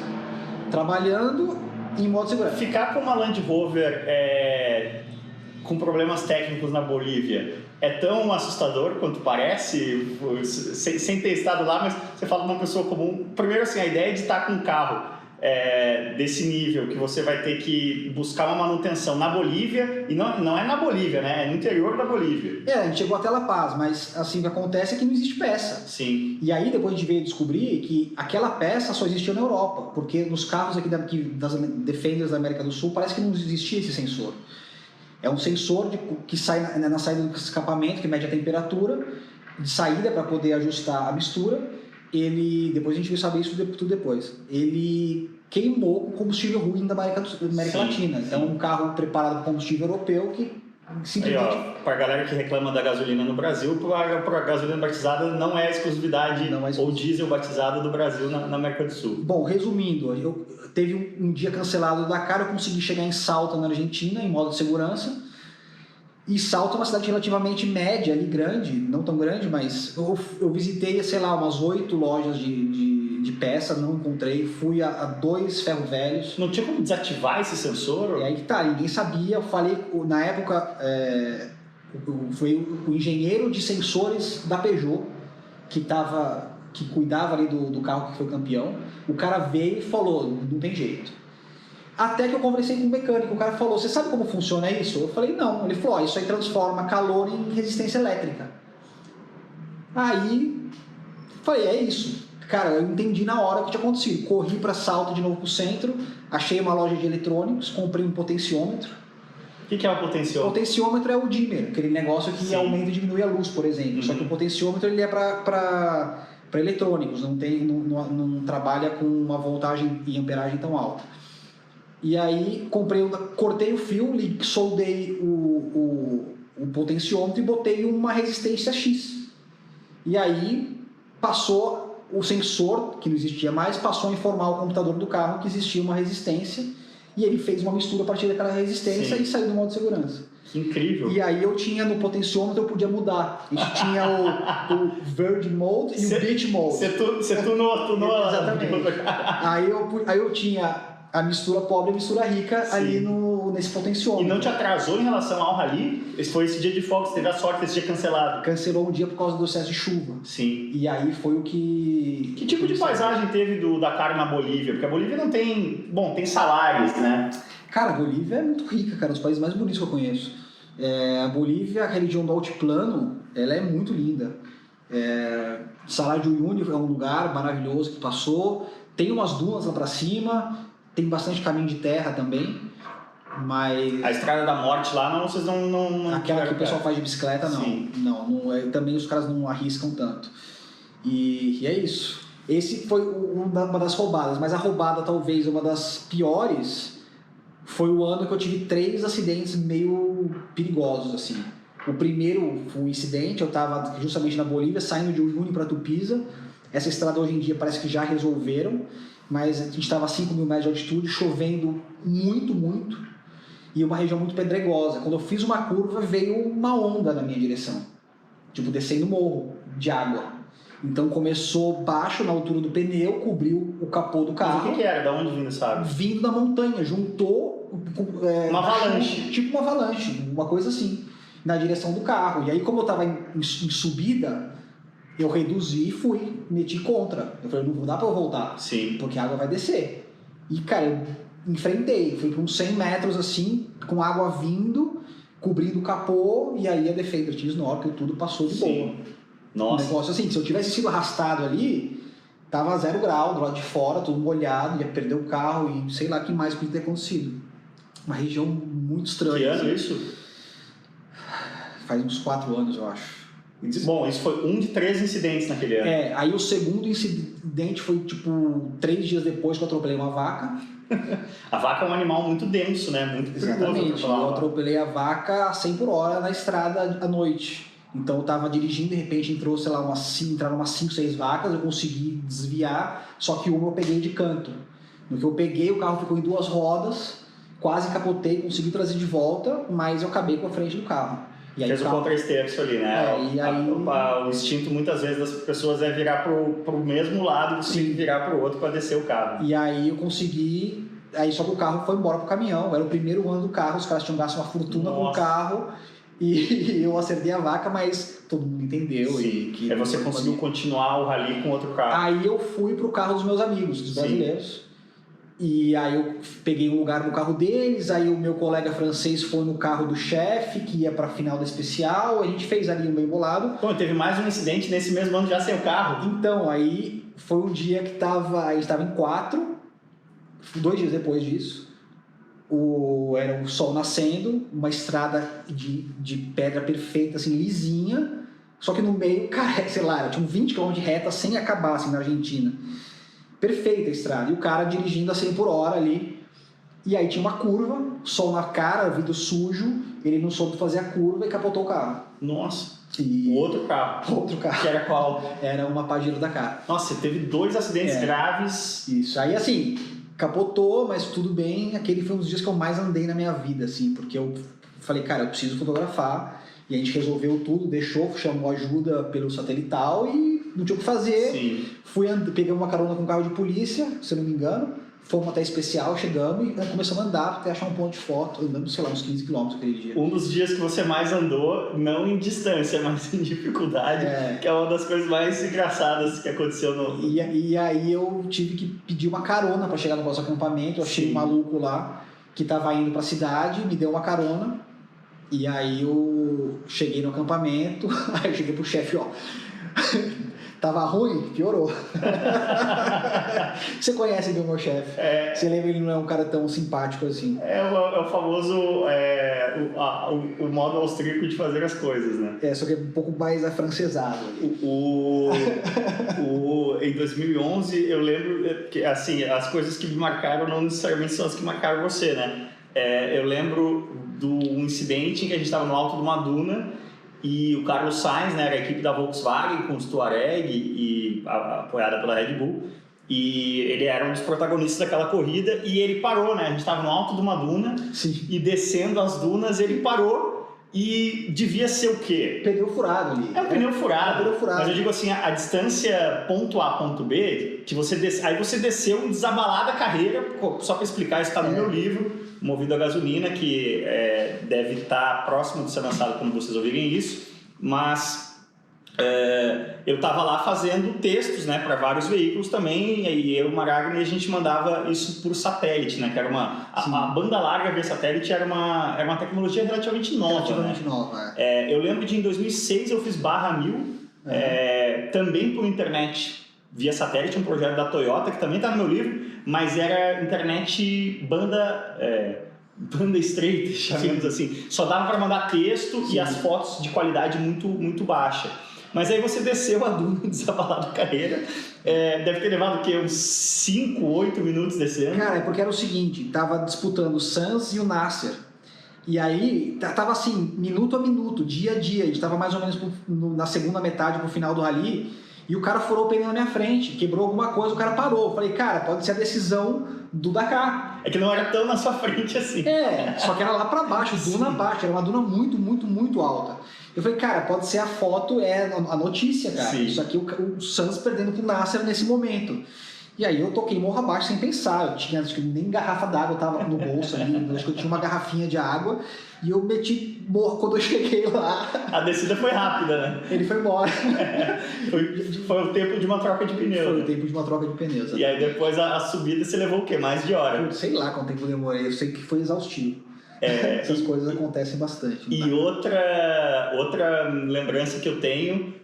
Trabalhando em modo de segurança. Ficar com uma Land Rover com problemas técnicos na Bolívia é tão assustador quanto parece, sem ter estado lá, mas você fala de uma pessoa comum. Primeiro, assim, a ideia de estar com um carro desse nível, que você vai ter que buscar uma manutenção na Bolívia, e não é na Bolívia, né? É no interior da Bolívia. A gente chegou até La Paz, mas assim, o que acontece é que não existe peça. Sim. E aí depois a gente veio descobrir que aquela peça só existia na Europa, porque nos carros aqui das Defenders da América do Sul parece que não existia esse sensor. É um sensor que sai na saída do escapamento, que mede a temperatura de saída para poder ajustar a mistura. Depois a gente veio saber isso tudo depois. Ele queimou com combustível ruim da América Latina. Sim. Então um carro preparado para combustível europeu que simplesmente... Para a galera que reclama da gasolina no Brasil, a gasolina batizada não é exclusividade ou diesel batizado do Brasil na América do Sul. Bom, resumindo, teve um dia cancelado do Dakar, eu consegui chegar em Salta, na Argentina, em modo de segurança. E Salta é uma cidade relativamente média, ali grande, não tão grande, mas eu visitei, sei lá, umas 8 lojas de de peça, não encontrei. Fui a 2 ferro velhos. Não tinha como desativar esse sensor? E aí que tá, ninguém sabia. Eu falei, na época, foi o engenheiro de sensores da Peugeot que cuidava ali do carro que foi campeão. O cara veio e falou, não tem jeito. Até que eu conversei com o mecânico, o cara falou, você sabe como funciona isso? Eu falei, não. Ele falou, isso aí transforma calor em resistência elétrica. Aí, falei, é isso. Cara, eu entendi na hora o que tinha acontecido. Corri para Salto de novo pro centro, achei uma loja de eletrônicos, comprei um potenciômetro. O que é o potenciômetro? O potenciômetro é o dimmer, aquele negócio que aumenta e diminui a luz, por exemplo. Só que o potenciômetro ele é para eletrônicos, não trabalha com uma voltagem e amperagem tão alta. E aí cortei o fio, soldei o potenciômetro e botei uma resistência X. E aí passou o sensor, que não existia mais, passou a informar o computador do carro que existia uma resistência e ele fez uma mistura a partir daquela resistência e saiu do modo de segurança. Incrível. E aí eu tinha no potenciômetro, eu podia mudar. A gente tinha o Verde Mode e o Beach Mode. Você tunou Exatamente. Aí eu tinha a mistura pobre e a mistura rica ali nesse potenciômetro. E não te atrasou em relação ao rally? Foi esse dia de folga, você teve a sorte desse dia cancelado? Cancelou um dia por causa do excesso de chuva. Sim. E aí foi o que... Que tipo de paisagem teve do Dakar na Bolívia? Porque a Bolívia não tem... Bom, tem salários, né? Cara, a Bolívia é muito rica, cara. Um dos países mais bonitos que eu conheço. A Bolívia, a região do altiplano, ela é muito linda. Salar de Uyuni é um lugar maravilhoso que passou. Tem umas dunas lá pra cima... Tem bastante caminho de terra também, mas... A Estrada da Morte lá, não, vocês não aquela que o pessoal faz de bicicleta, não. Sim. Também os caras não arriscam tanto. E é isso. Esse foi uma das roubadas, mas a roubada, talvez, uma das piores, foi o ano que eu tive 3 acidentes meio perigosos, assim. O primeiro foi um incidente, eu estava justamente na Bolívia, saindo de Uyuni para Tupiza. Essa estrada hoje em dia parece que já resolveram, mas a gente estava a 5 mil metros de altitude, chovendo muito, muito, e uma região muito pedregosa. Quando eu fiz uma curva, veio uma onda na minha direção, tipo descendo morro de água. Então começou baixo, na altura do pneu, cobriu o capô do carro. Mas o que era? Da onde vindo essa água? Vindo da montanha, juntou... uma avalanche. Tipo uma avalanche, uma coisa assim, na direção do carro. E aí, como eu estava em subida... Eu reduzi e fui, meti contra. Eu falei, não dá pra eu voltar. Sim. Porque a água vai descer. E, cara, eu enfrentei. Fui para uns 100 metros, assim, com água vindo, cobrindo o capô, e aí a Defender tinha snorkel, tudo passou de boa. Nossa. Um negócio assim, se eu tivesse sido arrastado ali, tava 0 grau, do lado de fora, tudo molhado, ia perder o carro e sei lá o que mais podia ter acontecido. Uma região muito estranha. Que ano assim. isso? Faz uns 4 anos, eu acho. Bom, isso foi um de 3 incidentes naquele ano. Aí o segundo incidente foi tipo 3 dias depois que eu atropelei uma vaca. A vaca é um animal muito denso, né? Muito perigoso. Exatamente. Eu atropelei a vaca a 100 por hora na estrada à noite. Então eu tava dirigindo, de repente entrou, sei lá, entraram umas 5, 6 vacas, eu consegui desviar, só que uma eu peguei de canto. No que eu peguei, o carro ficou em 2 rodas, quase capotei, consegui trazer de volta, mas eu acabei com a frente do carro. E aí, fez o contra-esterço ali, né? E aí... O instinto muitas vezes das pessoas é virar pro mesmo lado e você virar pro outro para descer o carro. E aí eu consegui... Aí só que o carro foi embora pro caminhão, era o primeiro ano do carro, os caras tinham gasto uma fortuna com o carro e eu acertei a vaca, mas todo mundo entendeu. Sim. E que você conseguiu continuar o rally com outro carro. Aí eu fui pro carro dos meus amigos, dos brasileiros. E aí eu peguei um lugar no carro deles, aí o meu colega francês foi no carro do chefe, que ia pra final da especial, a gente fez ali um bem bolado. Bom, teve mais um incidente nesse mesmo ano já sem o carro. Então, aí foi um dia que a gente tava em 4, 2 dias depois disso, era o sol nascendo, uma estrada de pedra perfeita, assim, lisinha, só que no meio, cara, sei lá, tinha um 20 km de reta sem acabar, assim, na Argentina. Perfeita a estrada, e o cara dirigindo a 100 por hora ali, e aí tinha uma curva, sol na cara, vidro sujo, ele não soube fazer a curva e capotou o carro. Nossa, e... outro carro. Que era qual? Era uma Pajero Dakar. Nossa, você teve 2 acidentes graves. Isso, aí assim, capotou, mas tudo bem, aquele foi um dos dias que eu mais andei na minha vida, assim, porque eu falei, cara, eu preciso fotografar, e a gente resolveu tudo, chamou ajuda pelo satelital e não tinha o que fazer. Sim. Peguei uma carona com um carro de polícia, se eu não me engano. Fomos até Especial, chegamos e começamos a andar até achar um ponto de foto. Andamos, sei lá, uns 15 km aquele dia. Um dos dias que você mais andou, não em distância, mas em dificuldade, que é uma das coisas mais engraçadas que aconteceu no... E aí eu tive que pedir uma carona para chegar no nosso acampamento. Eu achei um maluco lá que estava indo para a cidade, me deu uma carona. E aí eu cheguei no acampamento, aí eu cheguei pro chefe, ó... Tava ruim? Piorou. Você conhece o meu chefe. Você lembra, ele não é um cara tão simpático assim. É o famoso o modo austríaco de fazer as coisas, né? Só que é um pouco mais afrancesado. Em 2011, eu lembro que assim, as coisas que me marcaram não necessariamente são as que marcaram você, né? Eu lembro do incidente em que a gente estava no alto de uma duna e o Carlos Sainz, né, era a equipe da Volkswagen com os Touareg e apoiada pela Red Bull, e ele era um dos protagonistas daquela corrida e ele parou, né? A gente estava no alto de uma duna. Sim. E descendo as dunas ele parou e devia ser o quê? Pneu furado ali. É um pneu furado. Mas eu digo assim, a distância ponto A, ponto B, que aí você desceu em desabalada carreira, só para explicar, isso está no meu livro, Movido a Gasolina, que deve estar próximo de ser lançado quando vocês ouvirem isso, mas eu estava lá fazendo textos, né, para vários veículos também, e eu e o Maragni a gente mandava isso por satélite, né, que era a banda larga via satélite era uma tecnologia relativamente nova. Eu lembro de em 2006 eu fiz barra 1000, também por internet via satélite, um projeto da Toyota que também está no meu livro, mas era internet banda estreita, chamamos assim. Só dava para mandar texto e as fotos de qualidade muito, muito baixa. Mas aí você desceu a duna desabalado a carreira, deve ter levado o quê? Uns 5, 8 minutos descendo? Cara, é porque era o seguinte, tava disputando o Sainz e o Nasser. E aí, tava assim, minuto a minuto, dia a dia. A gente tava mais ou menos na segunda metade pro final do rally. E o cara furou o pneu na minha frente, quebrou alguma coisa, o cara parou. Eu falei, cara, pode ser a decisão do Dakar. É que não era tão na sua frente assim. Só que era lá pra baixo, duna abaixo, era uma duna muito, muito, muito alta. Eu falei, cara, pode ser a foto, a notícia, cara. Sim. Isso aqui, o Santos perdendo pro Nasser nesse momento. E aí eu toquei morro abaixo sem pensar. Eu tinha, acho que nem garrafa d'água tava no bolso ali. Acho que eu tinha uma garrafinha de água. E eu meti morro quando eu cheguei lá. A descida foi rápida, né? Ele foi embora. Foi o tempo de uma troca de pneu. Foi o tempo de uma troca de pneus. E aí depois a subida você levou o quê? Mais de hora? Sei lá quanto tempo eu demorei. Eu sei que foi exaustivo. Essas coisas acontecem bastante. E outra lembrança que eu tenho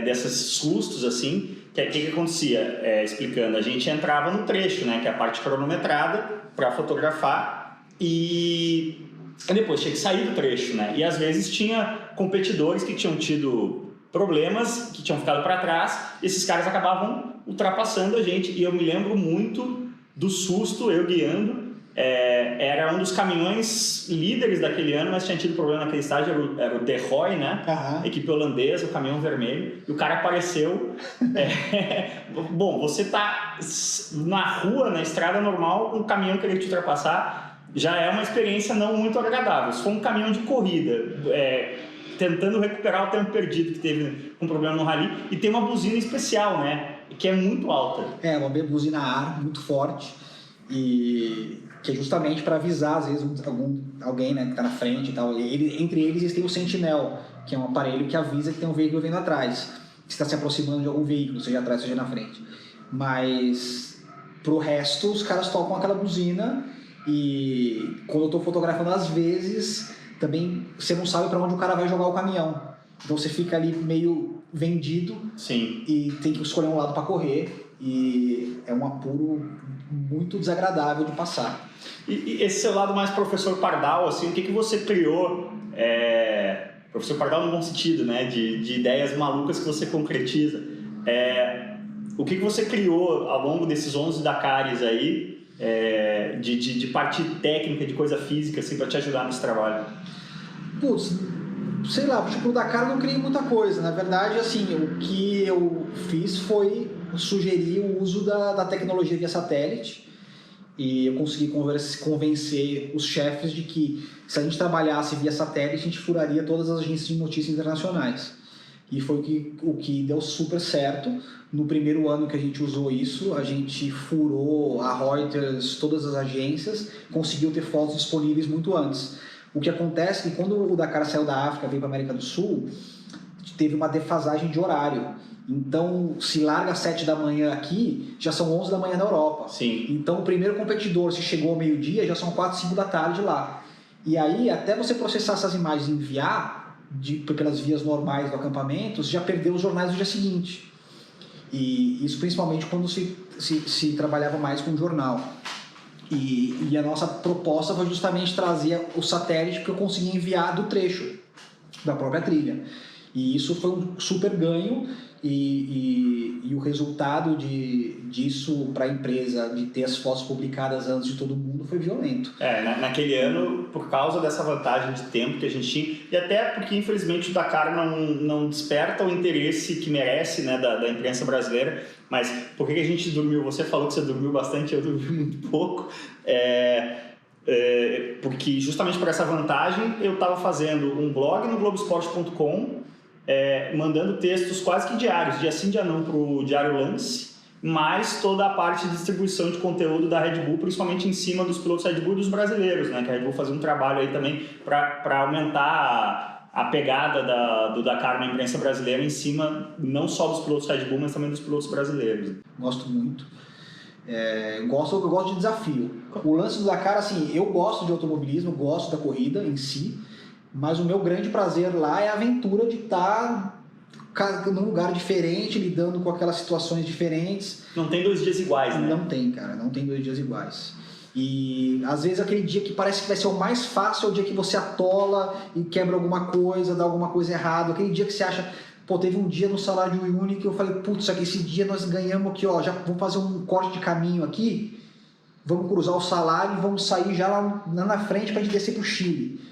desses sustos, assim, que acontecia? Explicando, a gente entrava no trecho, né, que é a parte cronometrada, para fotografar, e depois tinha que sair do trecho, né? E às vezes tinha competidores que tinham tido problemas, que tinham ficado para trás, e esses caras acabavam ultrapassando a gente. E eu me lembro muito do susto, eu guiando. Era um dos caminhões líderes daquele ano, mas tinha tido problema naquele estágio, era o De Roy, né? Equipe holandesa, o caminhão vermelho, e o cara apareceu. Bom, você tá na rua, na estrada normal, um caminhão querendo te ultrapassar, já é uma experiência não muito agradável. Se for um caminhão de corrida, tentando recuperar o tempo perdido que teve com problema no rally, e tem uma buzina especial, né? Que é muito alta. Uma buzina a ar muito forte, e que é justamente para avisar, às vezes, alguém, né, que está na frente e tal. Entre eles tem o Sentinel, que é um aparelho que avisa que tem um veículo vindo atrás, que está se aproximando de algum veículo, seja atrás, seja na frente. Mas, pro resto, os caras tocam aquela buzina, e quando eu estou fotografando, às vezes, também você não sabe para onde o cara vai jogar o caminhão. Então você fica ali meio vendido. Sim. E tem que escolher um lado para correr. E é um apuro muito desagradável de passar. E esse seu lado mais professor Pardal, assim, o que você criou, professor Pardal no bom sentido, né, de ideias malucas que você concretiza, o que você criou ao longo desses 11 Dakares aí, de parte técnica, de coisa física, assim, para te ajudar nesse trabalho? Putz, sei lá, tipo, o Dakar eu não criei muita coisa. Na verdade, assim, o que eu fiz foi sugerir o uso da tecnologia via satélite, e eu consegui convencer os chefes de que se a gente trabalhasse via satélite, a gente furaria todas as agências de notícias internacionais. E foi o que deu super certo. No primeiro ano que a gente usou isso, a gente furou a Reuters, todas as agências, conseguiu ter fotos disponíveis muito antes. O que acontece é que quando o Dakar saiu da África e veio para a América do Sul, teve uma defasagem de horário. Então, se larga às 7 da manhã aqui, já são 11 da manhã na Europa. Sim. Então, o primeiro competidor, se chegou ao meio-dia, já são 4, 5 da tarde lá. E aí, até você processar essas imagens e enviar pelas vias normais do acampamento, você já perdeu os jornais do dia seguinte. E isso principalmente quando se trabalhava mais com jornal. E a nossa proposta foi justamente trazer o satélite que eu consegui enviar do trecho da própria trilha. E isso foi um super ganho e o resultado disso para a empresa, de ter as fotos publicadas antes de todo mundo, foi violento. Naquele ano, por causa dessa vantagem de tempo que a gente tinha, e até porque infelizmente o Dakar não desperta o interesse que merece, né, da imprensa brasileira. Mas por que a gente dormiu? Você falou que você dormiu bastante, eu dormi muito pouco. Porque justamente por essa vantagem eu estava fazendo um blog no Globoesporte.com, mandando textos quase que diários, dia sim, dia não, para o Diário Lance, mais toda a parte de distribuição de conteúdo da Red Bull, principalmente em cima dos pilotos Red Bull e dos brasileiros, né? Que a Red Bull fazia um trabalho aí também para aumentar a pegada do Dakar na imprensa brasileira em cima não só dos pilotos Red Bull, mas também dos pilotos brasileiros. Gosto muito. Eu gosto de desafio. O lance do Dakar, assim, eu gosto de automobilismo, gosto da corrida em si, mas o meu grande prazer lá é a aventura de estar num lugar diferente, lidando com aquelas situações diferentes. Não tem 2 dias iguais, né? Não tem, cara, não tem 2 dias iguais. E às vezes aquele dia que parece que vai ser o mais fácil é o dia que você atola e quebra alguma coisa, dá alguma coisa errada. Aquele dia que você acha, teve um dia no Salar de Uyuni que eu falei, putz, esse dia nós ganhamos aqui, já vamos fazer um corte de caminho aqui, vamos cruzar o Salar e vamos sair já lá na frente para a gente descer pro Chile.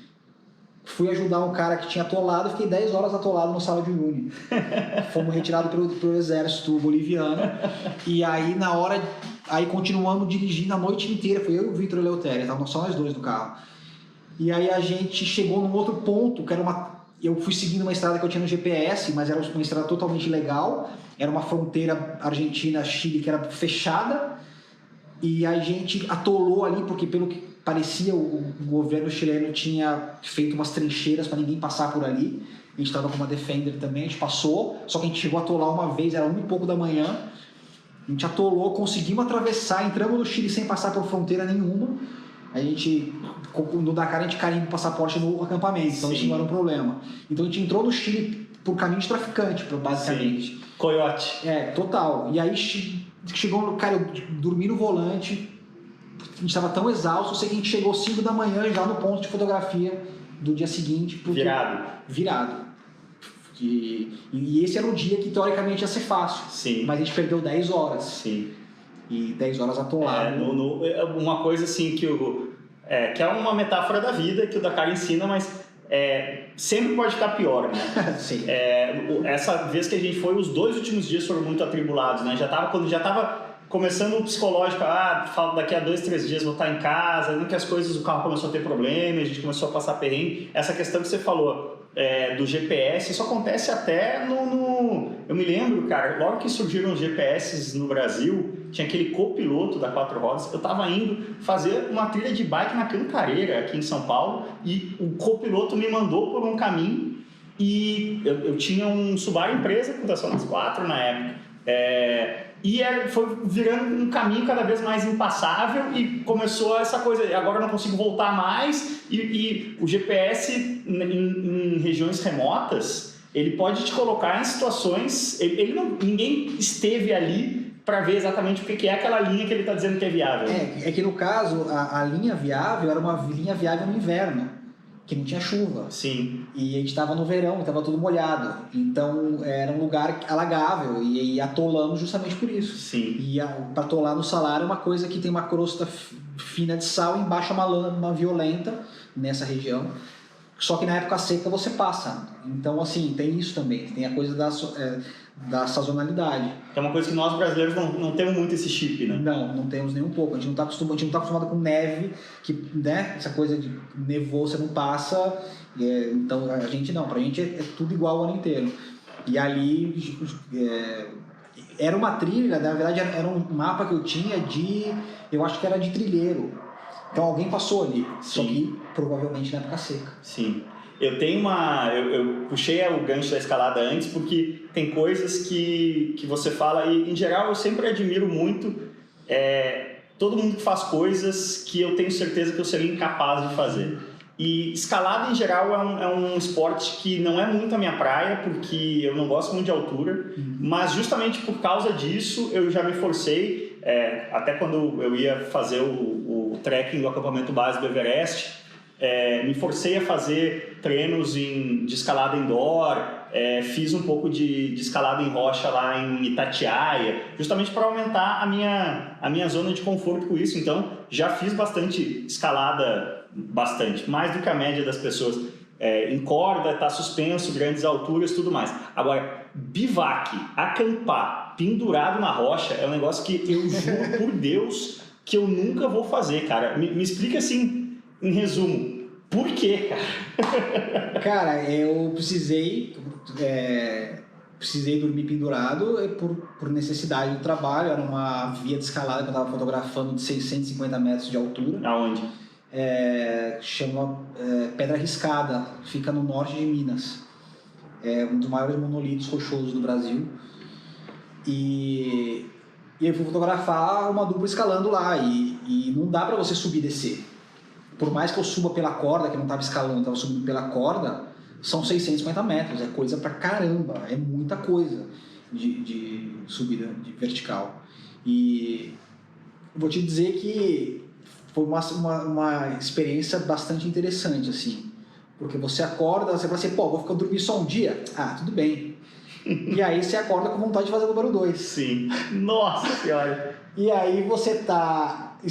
Fui ajudar um cara que tinha atolado, fiquei 10 horas atolado no Salar de Uyuni. Fomos retirados pelo exército boliviano. E aí, na hora, continuamos dirigindo a noite inteira. Foi eu e o Vitor Eleutério, estavam só nós dois no carro. E aí a gente chegou num outro ponto, que era eu fui seguindo uma estrada que eu tinha no GPS, mas era uma estrada totalmente legal. Era uma fronteira Argentina-Chile que era fechada. E a gente atolou ali, porque pelo que parecia, o governo chileno tinha feito umas trincheiras para ninguém passar por ali. A gente estava com uma Defender também, a gente passou, só que a gente chegou a atolar uma vez, era 1 e pouco da manhã. A gente atolou, conseguimos atravessar, entramos no Chile sem passar por fronteira nenhuma. A gente, no Dakar, a gente carimba o passaporte no acampamento, então isso não era um problema. Então a gente entrou no Chile por caminho de traficante, basicamente. Sim. Coiote. Total. E aí chegou, cara, eu dormi no volante, a gente estava tão exausto, eu sei que a gente chegou 5 da manhã já no ponto de fotografia do dia seguinte. Virado. E esse era o dia que teoricamente ia ser fácil. Sim. Mas a gente perdeu 10 horas. Sim. E 10 horas atolado. Uma coisa assim que é uma metáfora da vida que o Dakar ensina, mas sempre pode ficar pior, né? Sim. Essa vez que a gente foi, os 2 últimos dias foram muito atribulados, né? Quando já estava começando o psicológico, daqui a 2, 3 dias vou estar em casa, que as coisas, o carro começou a ter problema, a gente começou a passar perrengue. Essa questão que você falou do GPS, isso acontece até eu me lembro, cara, logo que surgiram os GPS no Brasil, tinha aquele copiloto da 4 rodas, eu estava indo fazer uma trilha de bike na Cantareira, aqui em São Paulo, e o copiloto me mandou por um caminho, e eu tinha um Subaru Impreza com tração nas 4 na época, e foi virando um caminho cada vez mais impassável e começou essa coisa, agora eu não consigo voltar mais e o GPS em regiões remotas, ele pode te colocar em situações, ninguém esteve ali para ver exatamente o que é aquela linha que ele está dizendo que é viável. É que no caso, a linha viável era uma linha viável no inverno, que não tinha chuva. Sim. E a gente estava no verão, estava tudo molhado. Então era um lugar alagável e atolamos justamente por isso. Sim. E para atolar no Salar é uma coisa que tem uma crosta fina de sal e embaixo uma lama violenta nessa região. Só que na época seca você passa. Então, assim, tem isso também. Tem a coisa da sazonalidade. É uma coisa que nós brasileiros não temos muito esse chip, né? Não temos nem um pouco. A gente não está acostumado com neve, que, né, essa coisa de nevou, você não passa. Então, a gente não. Pra gente é tudo igual o ano inteiro. E ali era uma trilha, na verdade era um mapa que eu tinha eu acho que era de trilheiro. Então alguém passou ali, só que provavelmente na época seca. Sim. Eu tenho eu puxei o gancho da escalada antes porque tem coisas que você fala e, em geral, eu sempre admiro muito todo mundo que faz coisas que eu tenho certeza que eu seria incapaz de fazer. E escalada, em geral, é um esporte que não é muito a minha praia, porque eu não gosto muito de altura, mas justamente por causa disso eu já me forcei, até quando eu ia fazer o trekking do acampamento base do Everest, me forcei a fazer treinos de escalada indoor, fiz um pouco de escalada em rocha lá em Itatiaia, justamente para aumentar a minha zona de conforto com isso. Então, já fiz bastante escalada, mais do que a média das pessoas, em corda, tá suspenso, grandes alturas, tudo mais. Agora, bivac, acampar, pendurado na rocha, é um negócio que eu juro por Deus que eu nunca vou fazer, cara. Me explica assim, em resumo, por quê, cara? Cara, eu precisei dormir pendurado por necessidade do trabalho. Era uma via de escalada que eu estava fotografando de 650 metros de altura. Aonde? Chama Pedra Riscada, fica no norte de Minas. É um dos maiores monolitos rochosos do Brasil. E eu fui fotografar uma dupla escalando lá. E não dá para você subir e descer. Por mais que eu suba pela corda, que eu não estava escalando, estava subindo pela corda, são 650 metros, é coisa pra caramba, é muita coisa de subida de vertical. E vou te dizer que foi uma experiência bastante interessante, assim, porque você acorda, você fala assim, vou ficar dormir só um dia? Ah, tudo bem. E aí você acorda com vontade de fazer o número 2. Sim. Nossa Senhora! E aí você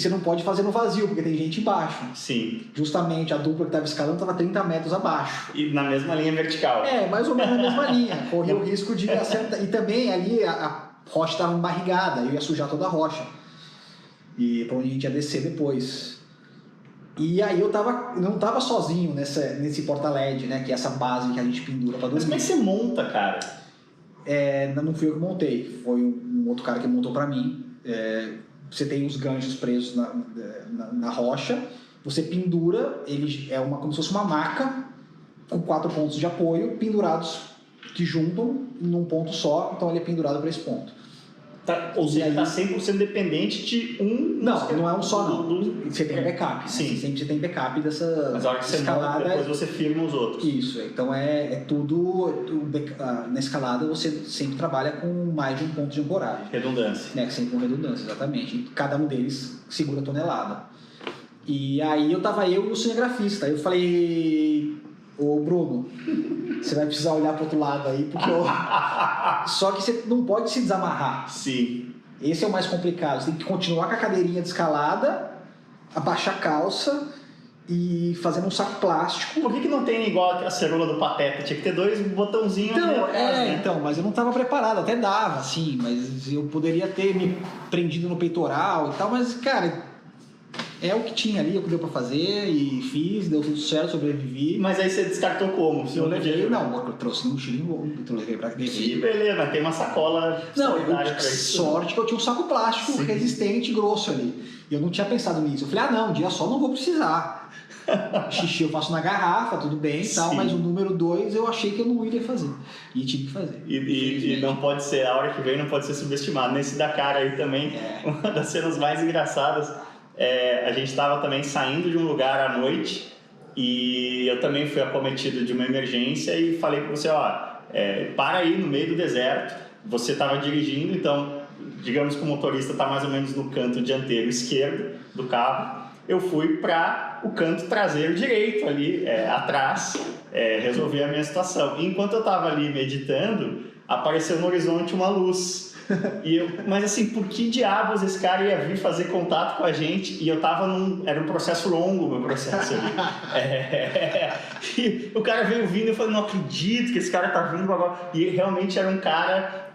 não pode fazer no vazio, porque tem gente embaixo. Sim. Justamente a dupla que estava escalando estava 30 metros abaixo. E na mesma linha vertical. Mais ou menos na mesma linha. Corria o risco de acertar. E também ali a rocha estava embarrigada, eu ia sujar toda a rocha. E para onde a gente ia descer depois. E aí eu não estava sozinho nesse porta-LED, né? Que é essa base que a gente pendura para dormir. Mas como é que você monta, cara? Não fui eu que montei, foi um outro cara que montou para mim. Você tem os ganchos presos na rocha, você pendura, ele como se fosse uma maca com 4 pontos de apoio pendurados que juntam num ponto só, então ele é pendurado para esse ponto. Ou seja, ele está 100% dependente de um... Não é um só não. Você tem backup, sim. Né? Sempre você tem backup dessa Mas a hora que você escalada. monta, depois você firma os outros. Isso, então tudo... Na escalada você sempre trabalha com mais de um ponto de ancoragem. Redundância. Sempre com redundância, exatamente. E cada um deles segura tonelada. E aí eu e o cinegrafista. Aí eu falei... Ô Bruno, você vai precisar olhar para outro lado aí, porque só que você não pode se desamarrar. Sim. Esse é o mais complicado. Você tem que continuar com a cadeirinha de escalada, abaixar a calça e fazer um saco plástico. Por que não tem igual a cerola do Pateta? Tinha que ter 2 botãozinhos ali atrás, né? Mas eu não estava preparado. Até dava, assim, mas eu poderia ter me prendido no peitoral e tal, mas, cara... É o que tinha ali, o que deu pra fazer e fiz, deu tudo certo, sobrevivi. Mas aí você descartou como? Eu trouxe no mochilinho, eu levei pra aqui. Que beleza, mas tem uma sacola solidária pra isso. Sorte que eu tinha um saco plástico resistente e grosso ali. E eu não tinha pensado nisso. Eu falei, um dia só não vou precisar. Xixi eu faço na garrafa, tudo bem e tal, mas o número 2 eu achei que eu não iria fazer. E tive que fazer. E não pode ser, a hora que vem não pode ser subestimado. Nesse Dakar aí também, uma das cenas mais engraçadas... a gente estava também saindo de um lugar à noite e eu também fui acometido de uma emergência e falei para você, para aí no meio do deserto, você estava dirigindo, então digamos que o motorista está mais ou menos no canto dianteiro esquerdo do carro, eu fui para o canto traseiro direito ali, atrás, resolver a minha situação. E enquanto eu estava ali meditando, apareceu no horizonte uma luz. Mas assim, por que diabos esse cara ia vir fazer contato com a gente? E eu tava era um processo longo, meu processo ali. E o cara veio vindo e eu falei, não acredito que esse cara tá vindo agora. E realmente era um cara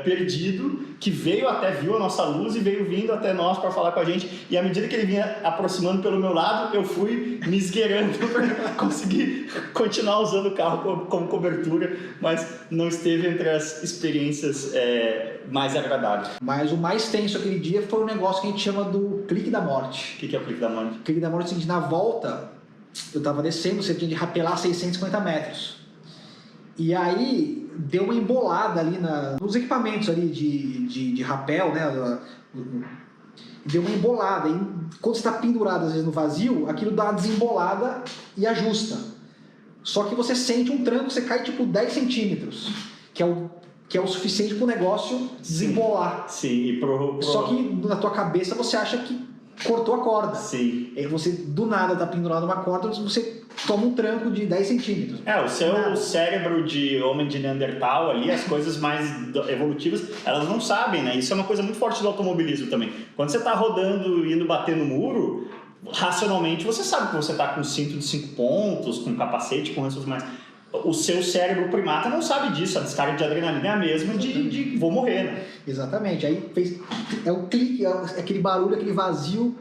perdido, que viu a nossa luz e veio vindo até nós para falar com a gente, e à medida que ele vinha aproximando pelo meu lado, eu fui me esgueirando para conseguir continuar usando o carro como cobertura, mas não esteve entre as experiências mais agradáveis. Mas o mais tenso aquele dia foi um negócio que a gente chama do clique da morte. O que é o clique da morte? O clique da morte é o seguinte: na volta, eu estava descendo, você tinha de rapelar 650 metros. E aí deu uma embolada ali nos equipamentos ali de rapel, né? Deu uma embolada. E quando você está pendurado às vezes no vazio, aquilo dá uma desembolada e ajusta. Só que você sente um tranco, você cai tipo 10 centímetros, que é o suficiente para o negócio desembolar. Sim, e Só que na tua cabeça você acha que cortou a corda. Sim. Aí você do nada tá pendurado numa corda, você toma um tranco de 10 centímetros. O seu cérebro de homem de Neandertal ali, as coisas mais evolutivas, elas não sabem, né? Isso é uma coisa muito forte do automobilismo também. Quando você tá rodando e indo bater no muro, racionalmente você sabe que você tá com cinto de 5 pontos, com capacete, com essas mais... O seu cérebro primata não sabe disso, a descarga de adrenalina é a mesma de vou morrer, né? Exatamente, aí é um clique, é aquele barulho, aquele vazio,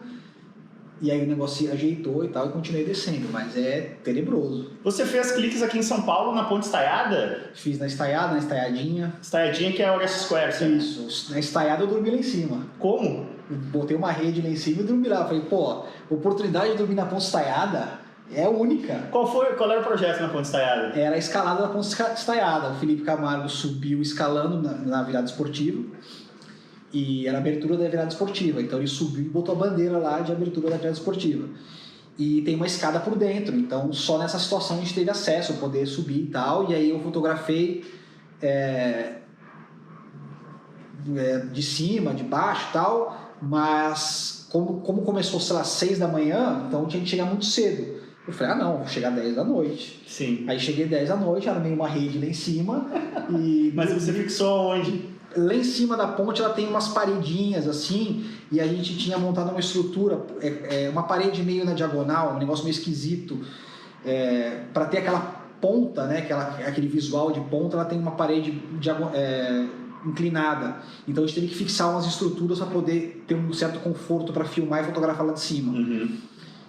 e aí o negócio se ajeitou e tal, e continuei descendo, mas é tenebroso. Você fez cliques aqui em São Paulo na Ponte Estaiada? Fiz na estaiada, na estaiadinha. Estaiadinha que é a Horace Square, certo? Isso, na estaiada eu dormi lá em cima. Como? Eu botei uma rede lá em cima e dormi lá. Falei, pô, oportunidade de dormir na Ponte Estaiada é única. Qual era o projeto na Ponte Estaiada? Era a escalada da Ponte Estaiada. O Felipe Camargo subiu escalando na virada esportiva e era a abertura da virada esportiva. Então ele subiu e botou a bandeira lá de abertura da virada esportiva. E tem uma escada por dentro, então só nessa situação a gente teve acesso a poder subir e tal. E aí eu fotografei de cima, de baixo e tal, mas como começou, sei lá, 6 da manhã, então tinha que chegar muito cedo. Eu falei, não, vou chegar 10 da noite. Sim. Aí cheguei 10 da noite, armei uma rede lá em cima e... Mas você fixou onde? Lá em cima da ponte ela tem umas paredinhas assim, e a gente tinha montado uma estrutura, uma parede meio na diagonal, um negócio meio esquisito, para ter aquela ponta, né, aquele visual de ponta, ela tem uma parede inclinada. Então a gente teve que fixar umas estruturas para poder ter um certo conforto para filmar e fotografar lá de cima. Uhum.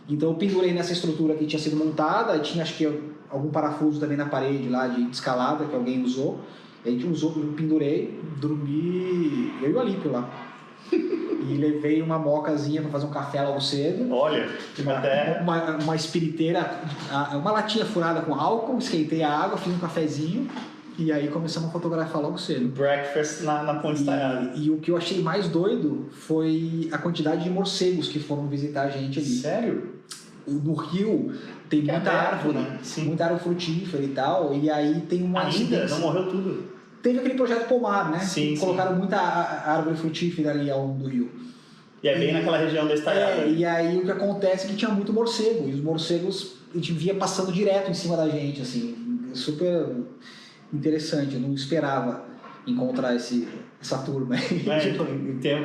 Então eu pendurei nessa estrutura que tinha sido montada, e tinha acho que algum parafuso também na parede lá de escalada que alguém usou. A gente usou, eu pendurei, dormi, eu e o Alípio lá. E levei uma mocazinha para fazer um café logo cedo. Olha, uma espiriteira, uma latinha furada com álcool, esquentei a água, fiz um cafezinho e aí começamos a fotografar logo cedo. Breakfast na Ponte Estaiada. E o que eu achei mais doido foi a quantidade de morcegos que foram visitar a gente ali. Sério? No Rio tem muita árvore, né? Sim. muita árvore frutífera e tal, e aí tem uma Ainda? Não morreu tudo? Teve aquele projeto Pomar, né? Sim, colocaram muita árvore frutífera ali ao longo do rio. E é bem naquela região da Estaiada. E aí o que acontece é que tinha muito morcego, e os morcegos a gente via passando direto em cima da gente, assim, super interessante, eu não esperava encontrar essa turma.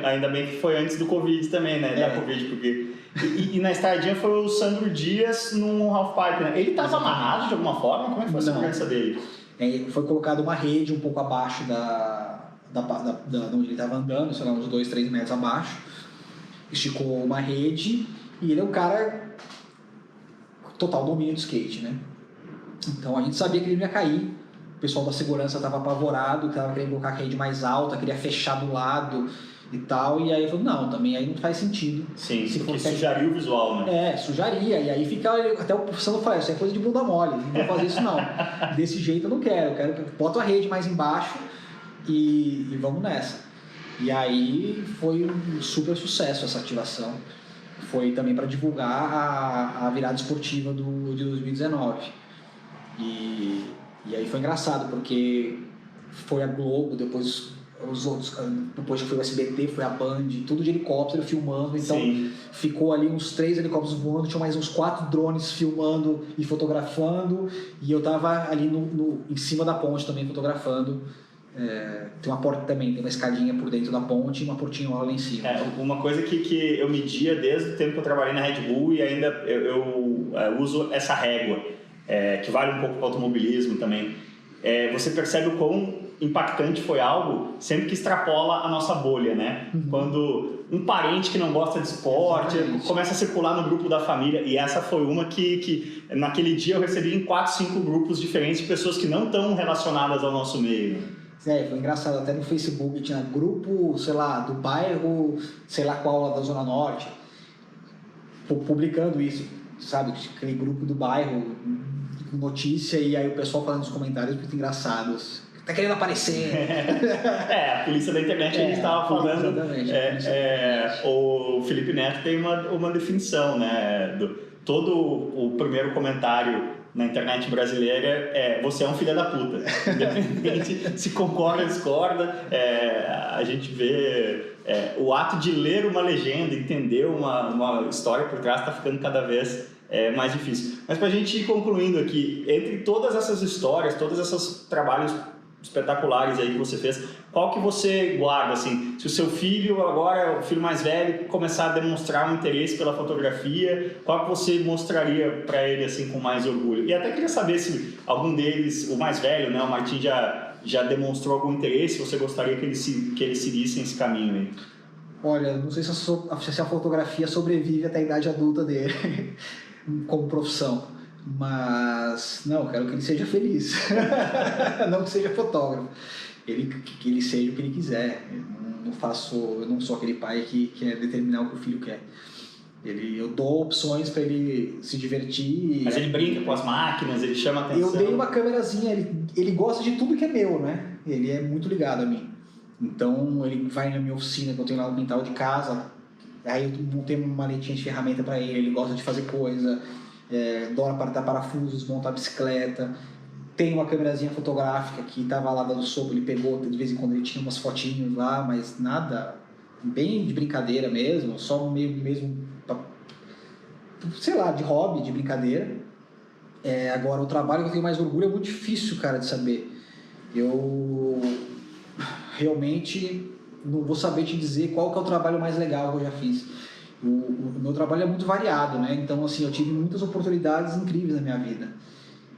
Ainda bem que foi antes do Covid também, né? Da Covid, porque... E na estradinha foi o Sandro Dias no halfpipe, né? Ele estava amarrado de alguma forma? Como é que foi a segurança dele? Foi colocada uma rede um pouco abaixo da onde ele estava andando, sei lá, uns 2, 3 metros abaixo. Esticou uma rede e ele é um cara total domínio do skate, né? Então a gente sabia que ele ia cair. O pessoal da segurança estava apavorado, estava querendo colocar a rede mais alta, queria fechar do lado e tal. E aí eu falei, não, também aí não faz sentido. Sim, porque sujaria o visual, né? Sujaria. E aí fica, até o Sandro falou, isso é coisa de bunda mole, não vou fazer isso não. Desse jeito eu não quero, bota a rede mais embaixo e vamos nessa. E aí foi um super sucesso essa ativação. Foi também para divulgar a virada esportiva de 2019. E aí foi engraçado, porque foi a Globo, depois os outros, depois que foi o SBT, foi a Band, tudo de helicóptero filmando, então sim, ficou ali uns 3 helicópteros voando, tinha mais uns 4 drones filmando e fotografando, e eu tava ali em cima da ponte também fotografando. Tem uma porta também, tem uma escadinha por dentro da ponte e uma portinhola lá em cima. Uma coisa que eu media desde o tempo que eu trabalhei na Red Bull, e ainda eu uso essa régua, que vale um pouco para o automobilismo também. Você percebe o quão impactante foi algo sempre que extrapola a nossa bolha, né? Quando um parente que não gosta de esporte começa a circular no grupo da família, e essa foi uma que naquele dia eu recebi em 4, 5 grupos diferentes de pessoas que não estão relacionadas ao nosso meio. Foi engraçado, até no Facebook tinha grupo, sei lá, do bairro, sei lá qual, lá da Zona Norte, publicando isso, sabe? Aquele grupo do bairro, com notícia, e aí o pessoal falando nos comentários muito engraçados. Tá querendo aparecer. A polícia da internet, a gente estava falando. O Felipe Neto tem uma definição, né? Todo o primeiro comentário na internet brasileira você é um filho da puta. Independente se concorda ou discorda, a gente vê o ato de ler uma legenda, entender uma história por trás, está ficando cada vez mais difícil. Mas para a gente ir concluindo aqui, entre todas essas histórias, todos esses trabalhos espetaculares aí que você fez, qual que você guarda, assim, se o seu filho agora, o filho mais velho, começar a demonstrar um interesse pela fotografia, qual que você mostraria para ele, assim, com mais orgulho? E até queria saber se algum deles, o mais velho, né, o Martim já demonstrou algum interesse, você gostaria que ele seguisse esse caminho aí? Olha, não sei se a fotografia sobrevive até a idade adulta dele, como profissão. Mas, não, quero que ele seja feliz. Não que seja fotógrafo. Que ele seja o que ele quiser. Eu não sou aquele pai que quer determinar o que o filho quer. Eu dou opções para ele se divertir. Mas ele brinca com as máquinas, ele chama a atenção. Eu dei uma câmerazinha, ele gosta de tudo que é meu, né? Ele é muito ligado a mim. Então, ele vai na minha oficina, que eu tenho lá no quintal de casa. Aí eu montei uma maletinha de ferramenta para ele gosta de fazer coisa. Adora apertar parafusos, montar bicicleta. Tem uma câmerazinha fotográfica que estava lá dando sopa, ele pegou, de vez em quando ele tinha umas fotinhos lá, mas nada, bem de brincadeira mesmo, só mesmo, sei lá, de hobby, de brincadeira. Agora, o trabalho que eu tenho mais orgulho é muito difícil, cara, de saber. Eu realmente não vou saber te dizer qual que é o trabalho mais legal que eu já fiz. O meu trabalho é muito variado, né? Então, assim, eu tive muitas oportunidades incríveis na minha vida.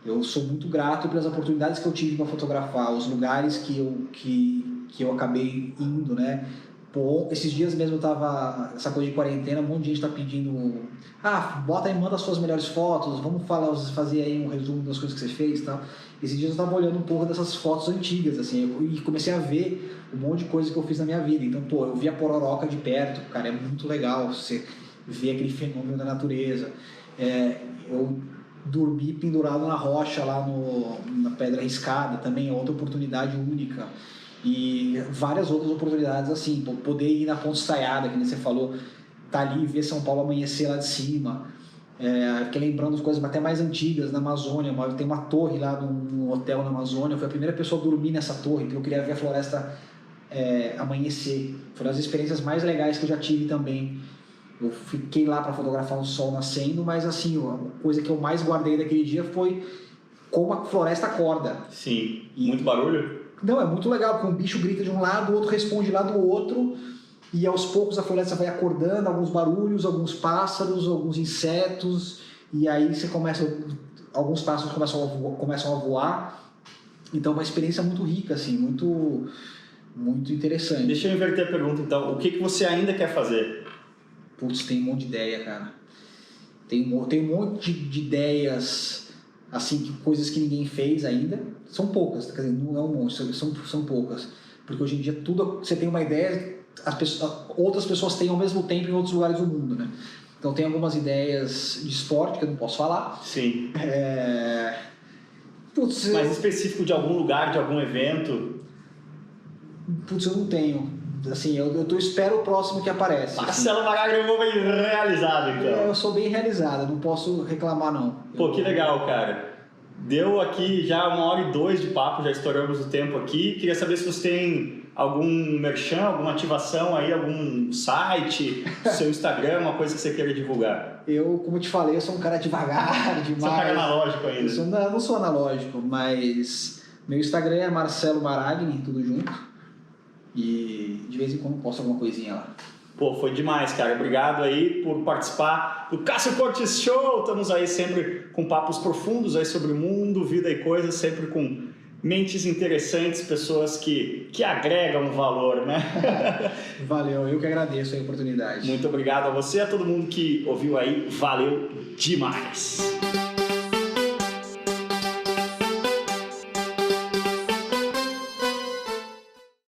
Eu sou muito grato pelas oportunidades que eu tive para fotografar, os lugares que eu acabei indo, né? Pô, esses dias mesmo eu tava, essa coisa de quarentena, um monte de gente tá pedindo, bota aí, manda as suas melhores fotos, vamos fazer aí um resumo das coisas que você fez e tal. Esses dias eu tava olhando um pouco dessas fotos antigas, assim, e comecei a ver um monte de coisa que eu fiz na minha vida. Então, eu vi a Pororoca de perto, cara, é muito legal você ver aquele fenômeno da natureza. Eu dormi pendurado na rocha lá na Pedra Riscada, também é outra oportunidade única. E várias outras oportunidades, assim, poder ir na Ponte Estaiada, que nem você falou, tá ali e ver São Paulo amanhecer lá de cima. Fiquei lembrando as coisas até mais antigas na Amazônia. Tem uma torre lá num hotel na Amazônia. Eu fui a primeira pessoa a dormir nessa torre, porque eu queria ver a floresta amanhecer. Foram as experiências mais legais que eu já tive também. Eu fiquei lá para fotografar o sol nascendo, mas assim, a coisa que eu mais guardei daquele dia foi como a floresta acorda. Sim, muito barulho? Não, é muito legal, porque um bicho grita de um lado, o outro responde lá do outro, e aos poucos a floresta vai acordando, alguns barulhos, alguns pássaros, alguns insetos, e aí alguns pássaros começam a voar. Então é uma experiência muito rica, assim, muito, muito interessante. Deixa eu inverter a pergunta então, o que você ainda quer fazer? Putz, tem um monte de ideia, cara. Tem um monte de ideias, assim, coisas que ninguém fez ainda. São poucas, quer dizer, não é um monte, são poucas. Porque hoje em dia você tem uma ideia, outras pessoas têm ao mesmo tempo em outros lugares do mundo, né? Então tem algumas ideias de esporte que eu não posso falar. Sim. Mais específico de algum lugar, de algum evento? Putz, eu não tenho. Assim, eu espero o próximo que aparece. Marcelo Maragro bem realizado, então. Eu sou bem realizado, não posso reclamar, não. Pô, que legal, cara. Deu aqui já 1h02 de papo, já estouramos o tempo aqui. Queria saber se você tem algum merchan, alguma ativação aí, algum site, seu Instagram, uma coisa que você queira divulgar. Eu, como eu te falei, eu sou um cara devagar, demais. Você é um cara analógico ainda. Eu não sou analógico, mas meu Instagram é Marcelo Maragni, tudo junto. E de vez em quando posto alguma coisinha lá. Pô, foi demais, cara. Obrigado aí por participar do Cássio Cortes Show. Estamos aí sempre com papos profundos aí sobre o mundo, vida e coisas, sempre com mentes interessantes, pessoas que agregam valor, né? Valeu, eu que agradeço a oportunidade. Muito obrigado a você, a todo mundo que ouviu aí, valeu demais!